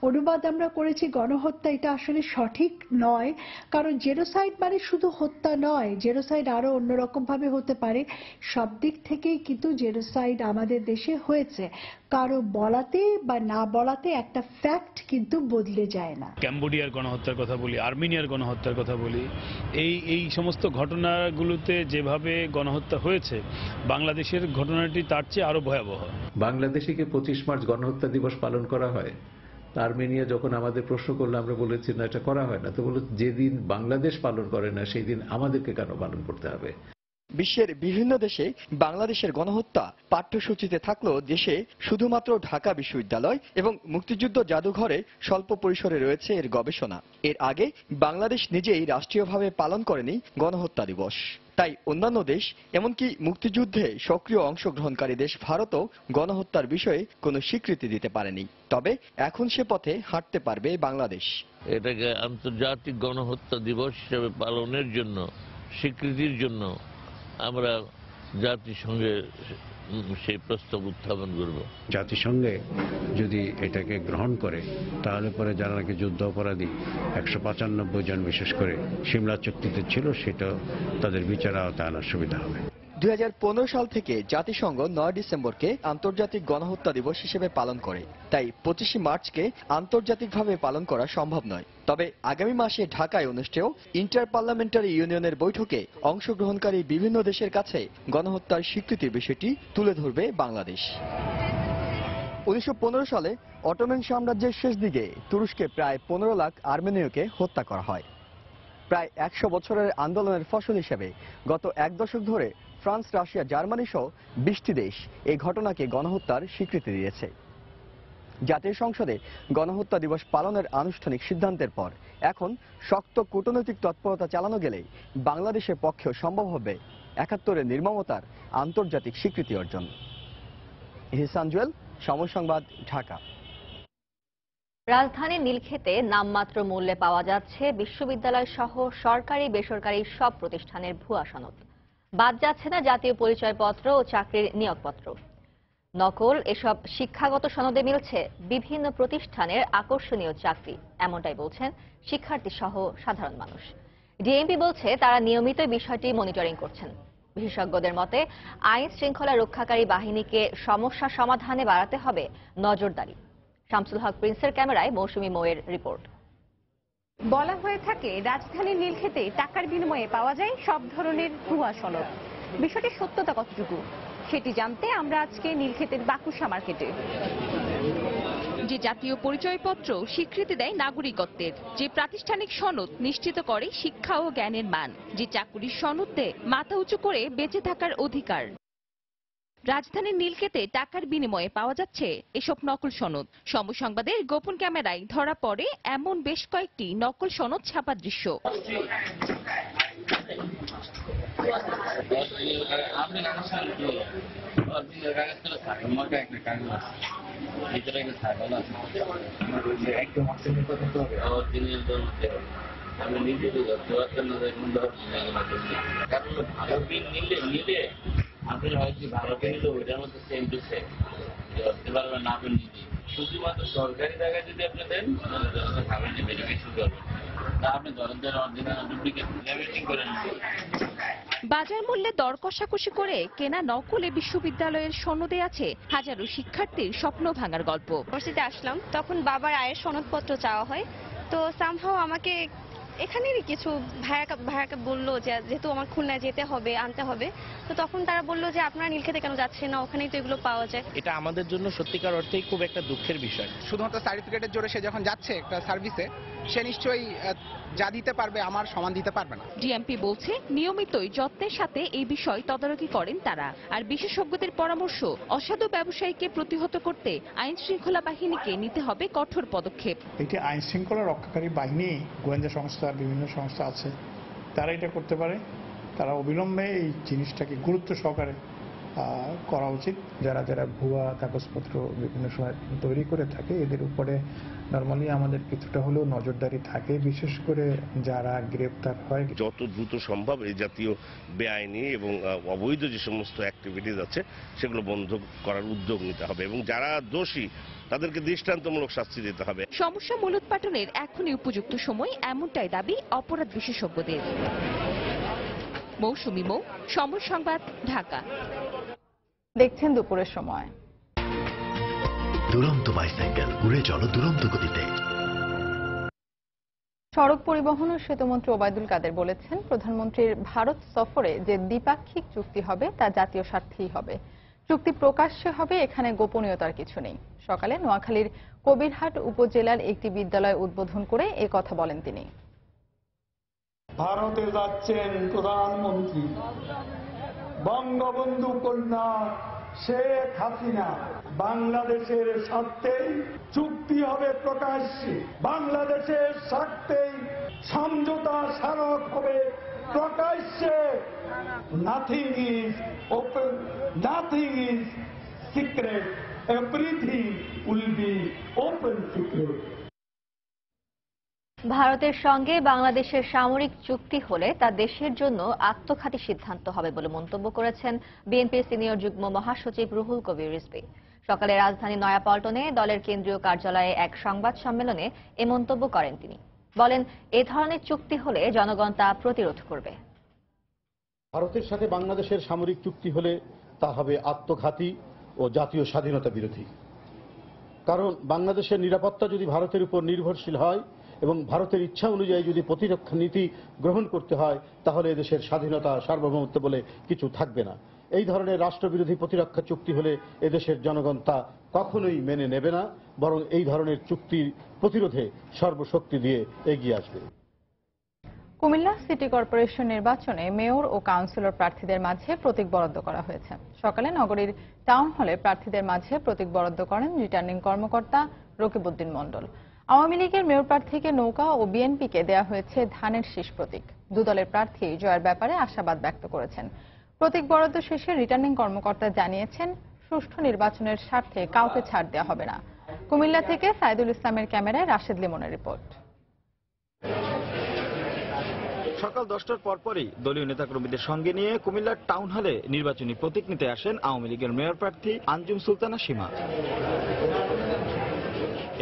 Speaker 16: অনুবাদ আমরা করেছি গণহত্যা, এটা আসলে সঠিক নয়, কারণ জেনোসাইড মানে শুধু হত্যা নয়, জেনোসাইড আরো অন্যরকম ভাবে হতে পারে। সব দিক থেকেই কিন্তু জেনোসাইড আমাদের দেশে হয়েছে, কারো বলাতে বা না বলাতে একটা ফ্যাক্ট কিন্তু বদলে যায় না।
Speaker 17: ক্যাম্বোডিয়ার গণহত্যার কথা বলি, আর্মেনিয়ার গণহত্যার কথা বলি, এই সমস্ত ঘটনাগুলোতে যেভাবে গণহত্যা হয়েছে, বাংলাদেশের ঘটনাটি তার চেয়ে আরো ভয়াবহ।
Speaker 18: বাংলাদেশে কি 25 মার্চ গণহত্যা দিবস পালন করা হয়? আর্মেনিয়া যখন আমাদের প্রশ্ন করলো, আমরা বলেছি না, এটা করা হয় না। তো বলল যেদিন বাংলাদেশ পালন করে না সেই দিন আমাদেরকে কেন পালন করতে হবে?
Speaker 15: বিশ্বের বিভিন্ন দেশে বাংলাদেশের গণহত্যা পাঠ্যসূচিতে থাকলেও দেশে শুধুমাত্র ঢাকা বিশ্ববিদ্যালয় এবং মুক্তিযুদ্ধ জাদুঘরে স্বল্প পরিসরে রয়েছে এর গবেষণা। এর আগে বাংলাদেশ নিজেই রাষ্ট্রীয়ভাবে পালন করেনি গণহত্যা দিবস। তাই অন্যান্য দেশ, এমনকি মুক্তিযুদ্ধে সক্রিয় অংশগ্রহণকারী দেশ ভারতও গণহত্যার বিষয়ে কোনো স্বীকৃতি দিতে পারেনি। তবে এখন সে পথে হাঁটতে পারবে বাংলাদেশ।
Speaker 19: এটাকে আন্তর্জাতিক গণহত্যা দিবস হিসেবে পালনের জন্য, স্বীকৃতির জন্য আমরা জাতিসংঘে সেই প্রস্তাব উত্থাপন করব।
Speaker 18: জাতিসংঘে যদি এটাকে গ্রহণ করে তাহলে পরে যারা নাকি যুদ্ধ অপরাধী 195 জন বিশেষ করে সিমলা চুক্তিতে ছিল, সেটা তাদের বিচার আওতায় আনার সুবিধা হবে।
Speaker 15: 2015 সাল থেকে জাতিসংঘ 9 ডিসেম্বরকে আন্তর্জাতিক গণহত্যা দিবস হিসেবে পালন করে, তাই 25 মার্চকে আন্তর্জাতিকভাবে পালন করা সম্ভব নয়। তবে আগামী মাসে ঢাকায় অনুষ্ঠেয় ইন্টার পার্লামেন্টারি ইউনিয়নের বৈঠকে অংশগ্রহণকারী বিভিন্ন দেশের কাছে গণহত্যার স্বীকৃতির বিষয়টি তুলে ধরবে বাংলাদেশ। 1915 সালে অটোমান সাম্রাজ্যের শেষ দিকে তুরস্কে প্রায় 15 লাখ আর্মেনীয়কে হত্যা করা হয়। প্রায় 100 বছরের আন্দোলনের ফসল হিসেবে গত 1 দশক ধরে ফ্রান্স, রাশিয়া, জার্মানি সহ 20টি দেশ এই ঘটনাকে গণহত্যার স্বীকৃতি দিয়েছে। জাতীয় সংসদে গণহত্যা দিবস পালনের আনুষ্ঠানিক সিদ্ধান্তের পর এখন শক্ত কূটনৈতিক তৎপরতা চালানো গেলে বাংলাদেশের পক্ষেও সম্ভব হবে 71-এর নির্মমতার আন্তর্জাতিক স্বীকৃতি অর্জন। এহসান জুয়েল, সময় সংবাদ, ঢাকা।
Speaker 2: রাজধানীর নীলক্ষেতে নামমাত্র মূল্যে পাওয়া যাচ্ছে বিশ্ববিদ্যালয় সহ সরকারি বেসরকারি সব প্রতিষ্ঠানের ভুয়া সনদ। বাদ যাচ্ছে না জাতীয় পরিচয়পত্র ও চাকরির নিয়োগপত্র। নকল এসব শিক্ষাগত সনদে মিলছে বিভিন্ন প্রতিষ্ঠানের আকর্ষণীয় চাকরি, এমনটাই বলছেন শিক্ষার্থী সহ সাধারণ মানুষ। ডিএমপি বলছে তারা নিয়মিত বিষয়টি মনিটরিং করছেন। বিশেষজ্ঞদের মতে আইন শৃঙ্খলা রক্ষাকারী বাহিনীকে সমস্যা সমাধানে বাড়াতে হবে নজরদারি। শামসুল হক প্রিন্সের ক্যামেরায় মৌসুমী মোয়ের রিপোর্ট।
Speaker 20: বলা হয়ে থাকে রাজধানীর নীলক্ষেতে টাকার বিনিময়ে পাওয়া যায় সব ধরনের ভুয়া সনদ। বিষয়টির সত্যতা কতটুকু সেটি জানতে আমরা আজকে নীলক্ষেতের বাকুশা মার্কেটে। যে জাতীয় পরিচয়পত্র স্বীকৃতি দেয় নাগরিকত্বের, যে প্রাতিষ্ঠানিক সনদ নিশ্চিত করে শিক্ষা ও জ্ঞানের মান, যে চাকুরির সনদ দেয় মাথা উঁচু করে বেঁচে থাকার অধিকার, রাজধানীর নীলক্ষেতে টাকার বিনিময়ে পাওয়া যাচ্ছে এসব নকল সনদ। সময় সংবাদের গোপন ক্যামেরায় ধরা পড়ে এমন বেশ কয়েকটি নকল সনদ ছাপার দৃশ্য।
Speaker 19: আমি নিজে ভালো বিল নিলে আপনি হয়তো ভালো কিনলে ওইটার মধ্যে সেম টু সেম ধরতে পারবেন না। আপনি নিজে শুধুমাত্র সরকারি জায়গায় যদি আপনি দেন খাবেন ভেরিফিকেশন করবেন, তা আপনি ধরেন অরিজিনাল ডুপ্লিকেট ভ্যালিডেটিং করে নেবেন।
Speaker 20: বাজার মূল্যে দর কষাকষি করে কেনা নকলে বিশ্ববিদ্যালয়ের সনদে আছে হাজারো শিক্ষার্থীর স্বপ্ন ভাঙার গল্প।
Speaker 21: ইউনিভার্সিটিতে আসলাম, তখন বাবার আয়ের সনদপত্র চাওয়া হয়, তো সামহাও আমাকে এখানেরই কিছু ভাইয়াকে বললো যে যেহেতু আমার খুলনায় যেতে হবে আনতে হবে, তো তখন তারা বললো যে আপনারা নীলক্ষেতে কেন যাচ্ছেন না, ওখানেই তো এগুলো পাওয়া যায়।
Speaker 22: এটা আমাদের জন্য সত্যিকার অর্থেই খুব একটা দুঃখের বিষয়।
Speaker 23: শুধুমাত্র সার্টিফিকেটের জোরে সে যখন যাচ্ছে একটা সার্ভিসে, সে নিশ্চয়ই যা দিতে পারবে আমার সমান দিতে পারবে না।
Speaker 20: ডিএমপি বলছে নিয়মিতই যত্নের সাথে এই বিষয় তদারকি করেন তারা, আর বিশেষজ্ঞদের পরামর্শ অসাধু ব্যবসায়ীকে প্রতিহত করতে আইন শৃঙ্খলা বাহিনীকে নিতে হবে কঠোর পদক্ষেপ।
Speaker 24: এটি আইন শৃঙ্খলা রক্ষাকারী বাহিনী, গোয়েন্দা সংস্থা, বিভিন্ন সংস্থা আছে, তারা এটা করতে পারে। তারা অবিলম্বে এই জিনিসটাকে গুরুত্ব সহকারে করা উচিত। যারা যারা ভুয়া কাগজপত্র বিভিন্ন সময় তৈরি করে থাকে এদের উপরে নরমালি আমাদের কিছুটা হলেও নজরদারি থাকে, বিশেষ করে যারা গ্রেপ্তার হয়।
Speaker 25: যত দ্রুত সম্ভব এই জাতীয় বেআইনি এবং অবৈধ যে সমস্ত অ্যাক্টিভিটিস আছে সেগুলো বন্ধ করার উদ্যোগ নিতে হবে এবং যারা দোষী তাদেরকে দৃষ্টান্তমূলক শাস্তি দিতে হবে।
Speaker 20: সমস্যা মূলোৎপাটনের এখনই উপযুক্ত সময়, এমনটাই দাবি অপরাধ বিশেষজ্ঞদের। মৌসুমী মৌ, সময় সংবাদ, ঢাকা।
Speaker 3: দেখছেন দুপুরের সময়।
Speaker 26: দুরন্ত বাইসাইকেল, উড়ে চলো দুরন্ত গতিতে।
Speaker 3: সড়ক পরিবহন ও সেতুমন্ত্রী ওবায়দুল কাদের বলেছেন, প্রধানমন্ত্রীর ভারত সফরে যে দ্বিপাক্ষিক চুক্তি হবে তা জাতীয় স্বার্থেই হবে। চুক্তি প্রকাশ্যে হবে, এখানে গোপনীয়তার কিছু নেই। সকালে নোয়াখালীর কবিরহাট উপজেলার একটি বিদ্যালয় উদ্বোধন করে এ কথা বলেন তিনি।
Speaker 27: ভারতে যাচ্ছেন প্রধানমন্ত্রী, বঙ্গবন্ধু কন্যা শেখ হাসিনা। বাংলাদেশের স্বার্থেই চুক্তি হবে প্রকাশ্যে, বাংলাদেশের স্বার্থেই সমঝোতা স্মারক হবে প্রকাশ্যে। Nothing is open, nothing is secret, everything will be open secret.
Speaker 2: ভারতের সঙ্গে বাংলাদেশের সামরিক চুক্তি হলে তা দেশের জন্য আত্মঘাতী সিদ্ধান্ত হবে বলে মন্তব্য করেছেন বিএনপির সিনিয়র যুগ্ম মহাসচিব রুহুল কবির রিজভী। সকালে রাজধানী নয়াপল্টনে দলের কেন্দ্রীয় কার্যালয়ে এক সংবাদ সম্মেলনে এ মন্তব্য করেন তিনি। বলেন, এ ধরনের চুক্তি হলে জনগণ তা প্রতিরোধ করবে।
Speaker 28: ভারতের সাথে বাংলাদেশের সামরিক চুক্তি হলে তা হবে আত্মঘাতী ও জাতীয় স্বাধীনতা বিরোধী। কারণ বাংলাদেশের নিরাপত্তা যদি ভারতের উপর নির্ভরশীল হয় এবং ভারতের ইচ্ছা অনুযায়ী যদি প্রতিরক্ষা নীতি গ্রহণ করতে হয়, তাহলে এদেশের স্বাধীনতা, সার্বভৌমত্ব বলে কিছু থাকবে না। এই ধরনের রাষ্ট্রবিরোধী প্রতিরক্ষা চুক্তি হলে এদেশের জনগণ তা কখনোই মেনে নেবে না, বরং এই ধরনের চুক্তির প্রতিরোধে সর্বশক্তি দিয়ে এগিয়ে আসবে।
Speaker 3: কুমিল্লা সিটি কর্পোরেশন নির্বাচনে মেয়র ও কাউন্সিলর প্রার্থীদের মাঝে প্রতীক বরাদ্দ করা হয়েছে। সকালে নগরীর টাউন হলে প্রার্থীদের মাঝে প্রতীক বরাদ্দ করেন রিটার্নিং কর্মকর্তা রকিবউদ্দিন মণ্ডল। আওয়ামী লীগের মেয়র প্রার্থীকে নৌকা ও বিএনপিকে দেয়া হয়েছে ধানের শীষ প্রতীক। দুদলের প্রার্থী জয়ের ব্যাপারে আশাবাদ ব্যক্ত করেছেন। প্রতীক বরাদ্দ শেষে রিটার্নিং কর্মকর্তা জানিয়েছেন, সুষ্ঠু নির্বাচনের স্বার্থে কাউকে ছাড় দেওয়া হবে না। কুমিল্লা থেকে সাইদুল ইসলামের ক্যামেরায় রাশেদ লিমনের রিপোর্ট।
Speaker 1: সকাল 10টার পরপরই দলীয় নেতাকর্মীদের সঙ্গে নিয়ে কুমিল্লার টাউন হলে নির্বাচনী প্রতীক নিতে আসেন আওয়ামী লীগের মেয়র প্রার্থী আঞ্জুম সুলতানা সীমা।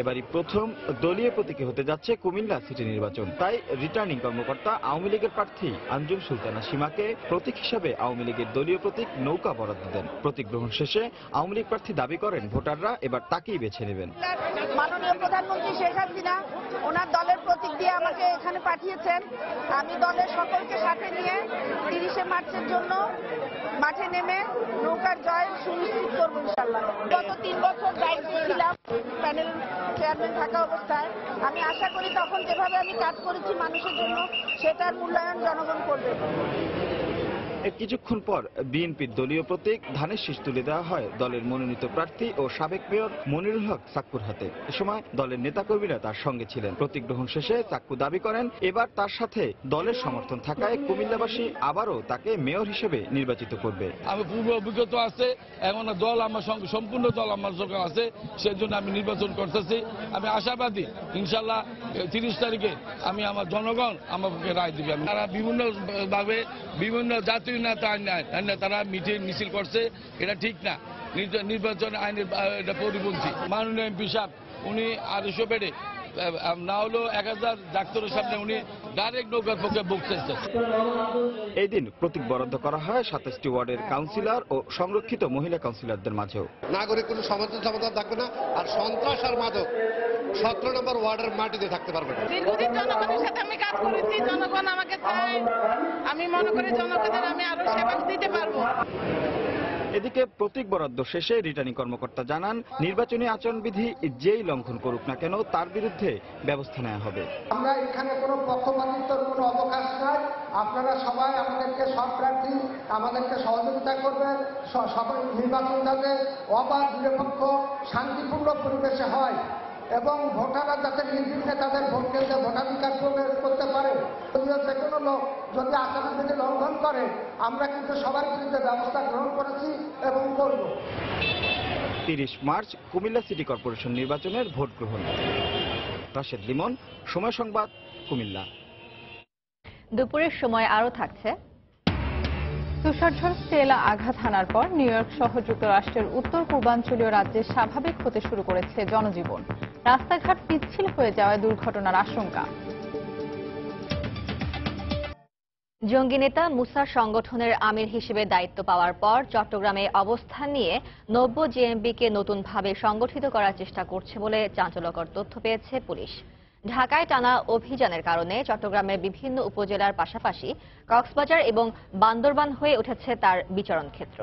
Speaker 1: এবারই প্রথম দলীয় প্রতীকে হতে যাচ্ছে কুমিল্লা সিটি নির্বাচন, তাই রিটার্নিং কর্মকর্তা আওয়ামী লীগের প্রার্থী আঞ্জুম সুলতানা সীমাকে প্রতীক হিসাবে আওয়ামী লীগের দলীয় প্রতীক নৌকা বরাদ্দ দেন। প্রতীক গ্রহণ শেষে আওয়ামী লীগ প্রার্থী দাবি করেন ভোটাররা এবার তাকেই বেছে নেবেন।
Speaker 4: মাননীয় প্রধানমন্ত্রী শেখ হাসিনা ওনার দলের প্রতীক দিয়ে আমাকে এখানে পাঠিয়েছেন। আমি দলের সকলকে সাথে নিয়ে 30শে মার্চের জন্য মাঠে নেমে নৌকার জয় সুনিশ্চিত করব ইনশাআল্লাহ। গত 3 বছর দায়িত্বে ছিলাম প্যানেল চেয়ারম্যান থাকা অবস্থায়। আমি আশা করি তখন যেভাবে আমি কাজ করেছি মানুষের জন্য সেটার মূল্যায়ন জনগণ করবে।
Speaker 1: এর কিছুক্ষণ পর বিএনপির দলীয় প্রতীক ধানের শীষ তুলে দেওয়া হয় দলের মনোনীত প্রার্থী ও সাবেক মেয়র মনিরুল হক চাক্কুর হাতে। এ সময় দলের নেতাকর্মীরা তার সঙ্গে ছিলেন। প্রতীক গ্রহণ শেষে চাক্কু দাবি করেন এবার তার সাথে দলের সমর্থন থাকায় কুমিল্লাবাসী আবারও তাকে মেয়র হিসেবে নির্বাচিত করবে।
Speaker 5: আমি পূর্ব অভিজ্ঞতা আছে, এখন দল আমার সঙ্গে সম্পূর্ণ দল আমার সঙ্গে আছে, সেজন্য আমি নির্বাচন করতেছি। আমি আশাবাদী ইনশাল্লাহ 30 তারিখে আমি আমার জনগণ আমাকে রায় দিবে। তারা বিভিন্ন ভাবে বিভিন্ন জাতীয় তারা মিছিল করছে, এটা ঠিক না। নির্বাচন আইনের এটা পরিপন্থী। মাননীয় এমপি সাহেব উনি 250 বেডে না হলো 1000 ডাক্তারের সামনে উনি ডাইরেক্ট নৌকার পক্ষে বক্তৃতা।
Speaker 1: এই দিন প্রতীক বরাদ্দ করা হয় 27টি ওয়ার্ডের কাউন্সিলর ও সংরক্ষিত মহিলা কাউন্সিলরদের মাঝেও।
Speaker 13: নাগরিক কোনো সমাধান থাকবে না, আর সন্ত্রাস আর মাদক 17 নম্বর ওয়ার্ডের মাটিতে থাকতে পারবে না।
Speaker 4: দীর্ঘদিন জনগণের সাথে আমি কাজ করেছি, জনগণ আমাকে চায়। আমি মনে করি জনগণের আমি আরো সেবা দিতে পারবো।
Speaker 1: এদিকে প্রতীক বরাদ্দ শেষে রিটার্নিং কর্মকর্তা জানান নির্বাচনী আচরণবিধি যেই লঙ্ঘন করুক না কেন তার বিরুদ্ধে ব্যবস্থা নেওয়া হবে।
Speaker 6: আমরা এখানে কোনো পক্ষপাতিত্বর কোনো অবকাশ নাই। আপনারা সবাই আমাদেরকে সব প্রার্থী আমাদেরকে সহযোগিতা করবেন। সবাই নির্বাচন যাতে অবাধ, নিরপেক্ষ, শান্তিপূর্ণ পরিবেশে হয় এবং ভোটাররা যাতে নির্বিঘ্নে তাদের ভোট কেন্দ্রে ভোটাধিকার প্রয়োগ করতে পারে। যে কোনো লোক যদি আচরণবিধি লঙ্ঘন করে আমরা কিন্তু সবার বিরুদ্ধে ব্যবস্থা গ্রহণ করেছি এবং করব।
Speaker 1: 30 মার্চ কুমিল্লা সিটি কর্পোরেশন নির্বাচনের ভোট গ্রহণ। রাশেদ লিমন, সময় সংবাদ, কুমিল্লা।
Speaker 2: দুপুরের সময় আরও থাকছে।
Speaker 3: তুষারঝড় স্টেলা আঘাত হানার পর নিউ ইয়র্ক সহ যুক্তরাষ্ট্রের উত্তর পূর্বাঞ্চলীয় রাজ্যে স্বাভাবিক হতে শুরু করেছে জনজীবন। রাস্তাঘাট পিচ্ছিল হয়ে যাওয়ায় দুর্ঘটনার আশঙ্কা।
Speaker 2: জঙ্গি নেতা মুসার সংগঠনের আমির হিসেবে দায়িত্ব পাওয়ার পর চট্টগ্রামে অবস্থান নিয়ে 90 জেএমবিকে নতুনভাবে সংগঠিত করার চেষ্টা করছে বলে চাঞ্চল্যকর তথ্য পেয়েছে পুলিশ। ঢাকায় টানা অভিযানের কারণে চট্টগ্রামের বিভিন্ন উপজেলার পাশাপাশি কক্সবাজার এবং বান্দরবান হয়ে উঠেছে তার বিচরণ ক্ষেত্র।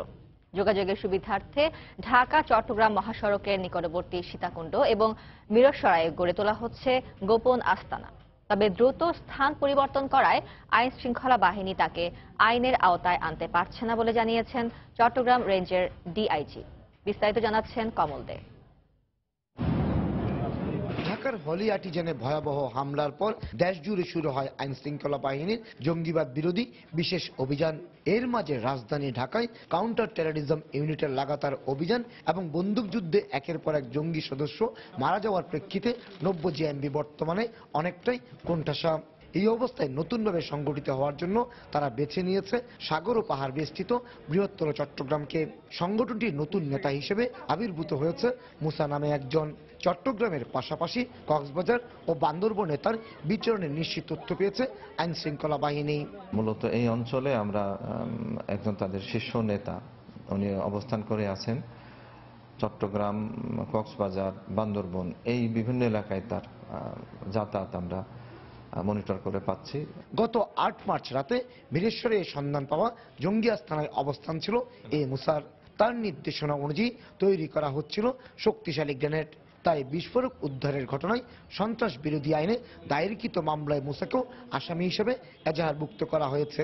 Speaker 2: যোগাযোগের সুবিধার্থে ঢাকা চট্টগ্রাম মহাসড়কের নিকটবর্তী সীতাকুণ্ড এবং মিরসরাইয়ে গড়ে তোলা হচ্ছে গোপন আস্তানা। তবে দ্রুত স্থান পরিবর্তন করায় আইন শৃঙ্খলা বাহিনী তাকে আইনের আওতায় আনতে পারছে না বলে জানিয়েছেন চট্টগ্রাম রেঞ্জের ডিআইজি। বিস্তারিত জানাচ্ছেন কমল দে।
Speaker 7: ঢাকার হলি আর্টিজানে ভয়াবহ হামলার পর দেশজুড়ে শুরু হয় আইন শৃঙ্খলা বাহিনীর জঙ্গিবাদ বিরোধী বিশেষ অভিযান। এর মাঝে রাজধানী ঢাকায় কাউন্টার টেররিজম ইউনিটের লাগাতার অভিযান এবং বন্দুকযুদ্ধে একের পর এক জঙ্গি সদস্য মারা যাওয়ার প্রেক্ষিতে 90 জেএমবি বর্তমানে অনেকটাই কোণঠাসা। এই অবস্থায় নতুনভাবে সংগঠিত হওয়ার জন্য তারা বেছে নিয়েছে সাগর ও পাহাড় বেষ্টিত বৃহত্তর চট্টগ্রামকে। সংগঠনটির নতুন নেতা হিসেবে আবির্ভূত হয়েছে মুসা নামে একজন। চট্টগ্রামের পাশাপাশি কক্সবাজার ও বান্দরবান তার বিচরণের নিশ্চিত তথ্য পেয়েছে আইন শৃঙ্খলা বাহিনী।
Speaker 8: মূলত এই অঞ্চলে আমরা একজন তাদের শীর্ষ নেতা উনি অবস্থান করে আছেন। চট্টগ্রাম, কক্সবাজার, বান্দরবান এই বিভিন্ন এলাকায় তার যাতায়াত আমরা মনিটর করে পাচ্ছি।
Speaker 7: গত 8 মার্চ রাতে বীরেশ্বরে সন্ধান পাওয়া জঙ্গি আস্তানায় অবস্থান ছিল এ মুসার। তার নির্দেশনা অনুযায়ী তৈরি করা হচ্ছিল শক্তিশালী গ্রেনেড। তাই বিস্ফোরক উদ্ধারের ঘটনায় সন্ত্রাস বিরোধী আইনে দায়েরকৃত মামলায় মুসাকেও আসামি হিসেবে এজাহারভুক্ত করা হয়েছে।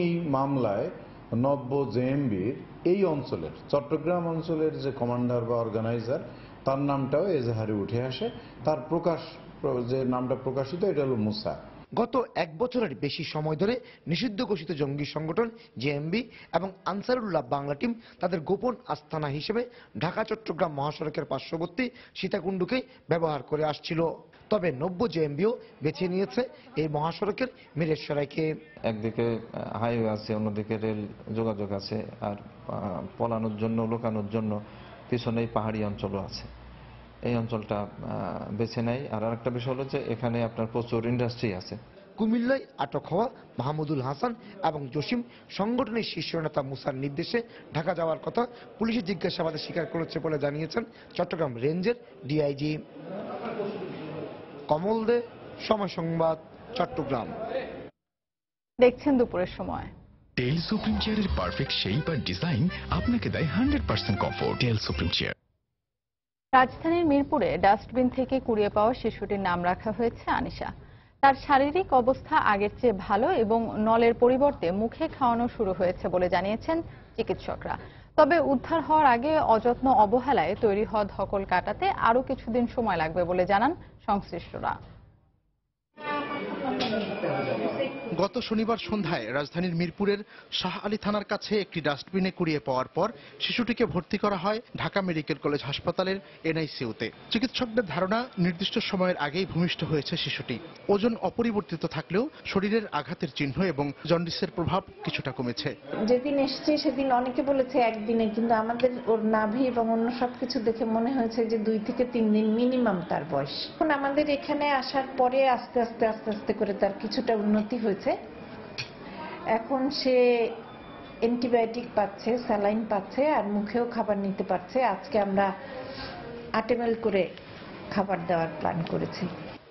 Speaker 9: এই মামলায় 90 জেএমবির এই অঞ্চলের চট্টগ্রাম অঞ্চলের যে কমান্ডার বা অর্গানাইজার তার নামটাও এজাহারে উঠে আসে। তার যে নামটা প্রকাশিত এটা হলো মুসা।
Speaker 7: গত 1 বছরের বেশি সময় ধরে নিষিদ্ধ ঘোষিত জঙ্গি সংগঠন জেএমবি এবং আনসারুল্লাহ বাংলা টিম তাদের গোপন আস্তানা হিসেবে ঢাকা চট্টগ্রাম মহাসড়কের পার্শ্ববর্তী সীতাকুণ্ডকে ব্যবহার করে আসছিল। তবে নব্য জেএমবিও বেছে নিয়েছে এই মহাসড়কের মিরেশ্বরাইকে।
Speaker 8: একদিকে হাইওয়ে আছে, অন্যদিকে রেল যোগাযোগ আছে, আর পলানোর জন্য লুকানোর জন্য পিছনেই পাহাড়ি অঞ্চলও আছে। এই অঞ্চলটা বেছে নেয়। আর আরেকটা বিষয় হলো যে এখানে আপনার প্রচুর ইন্ডাস্ট্রি আছে।
Speaker 7: কুমিল্লায় আটক হওয়া মাহমুদুল হাসান এবং জসিম সংগঠনের শীর্ষ নেতা মুসার নির্দেশে ঢাকা যাওয়ার কথা পুলিশের জিজ্ঞাসাবাদে স্বীকার করেছে বলে জানিয়েছেন চট্টগ্রাম রেঞ্জের ডিআইজি। কমল দে, সময় সংবাদ, চট্টগ্রাম।
Speaker 3: দেখছেন দুপুরের সময়।
Speaker 10: টেল সুপ্রিম চেয়ারের পারফেক্ট শেপ আর ডিজাইন আপনাকে দেয় 100% কমফোর্ট। টেল সুপ্রিম চেয়ার।
Speaker 3: রাজধানীর মিরপুরে ডাস্টবিন থেকে কুড়িয়ে পাওয়া শিশুটির নাম রাখা হয়েছে আনিশা। তার শারীরিক অবস্থা আগের চেয়ে ভালো এবং নলের পরিবর্তে মুখে খাওয়ানো শুরু হয়েছে বলে জানিয়েছেন চিকিৎসকরা। তবে উদ্ধার হওয়ার আগে অযত্ন অবহেলায় তৈরি হওয়া ধকল কাটাতে আরও কিছুদিন সময় লাগবে বলে জানান সংশ্লিষ্টরা।
Speaker 11: গত শনিবার সন্ধ্যায় রাজধানীর মিরপুরের শাহ আলী থানার কাছে একটি ডাস্টবিনে কুড়িয়ে পাওয়ার পর শিশুটিকে ভর্তি করা হয় ঢাকা মেডিকেল কলেজ হাসপাতালের এনআইসিইউতে। চিকিৎসকদের ধারণা নির্দিষ্ট সময়ের আগেই ভূমিষ্ঠ হয়েছে শিশুটি। ওজন অপরিবর্তিত থাকলেও শরীরের আঘাতের চিহ্ন এবং জন্ডিসের প্রভাব কিছুটা কমেছে।
Speaker 12: যেদিন এসছে সেদিন অনেকে বলেছে একদিনে, কিন্তু আমাদের ওর নাভি এবং অন্য সবকিছু দেখে মনে হয়েছে যে 2 থেকে 3 দিন মিনিমাম তার বয়স। এখন আমাদের এখানে আসার পরে আস্তে আস্তে আস্তে আস্তে করে তার কিছুটা উন্নতি হয়েছে। এখন সে অ্যান্টিবায়োটিক পাচ্ছে, স্যালাইন পাচ্ছে, আর মুখেও খাবার নিতে পারছে। আজকে আমরা 8 ml করে খাবার দেওয়ার প্ল্যান করেছি।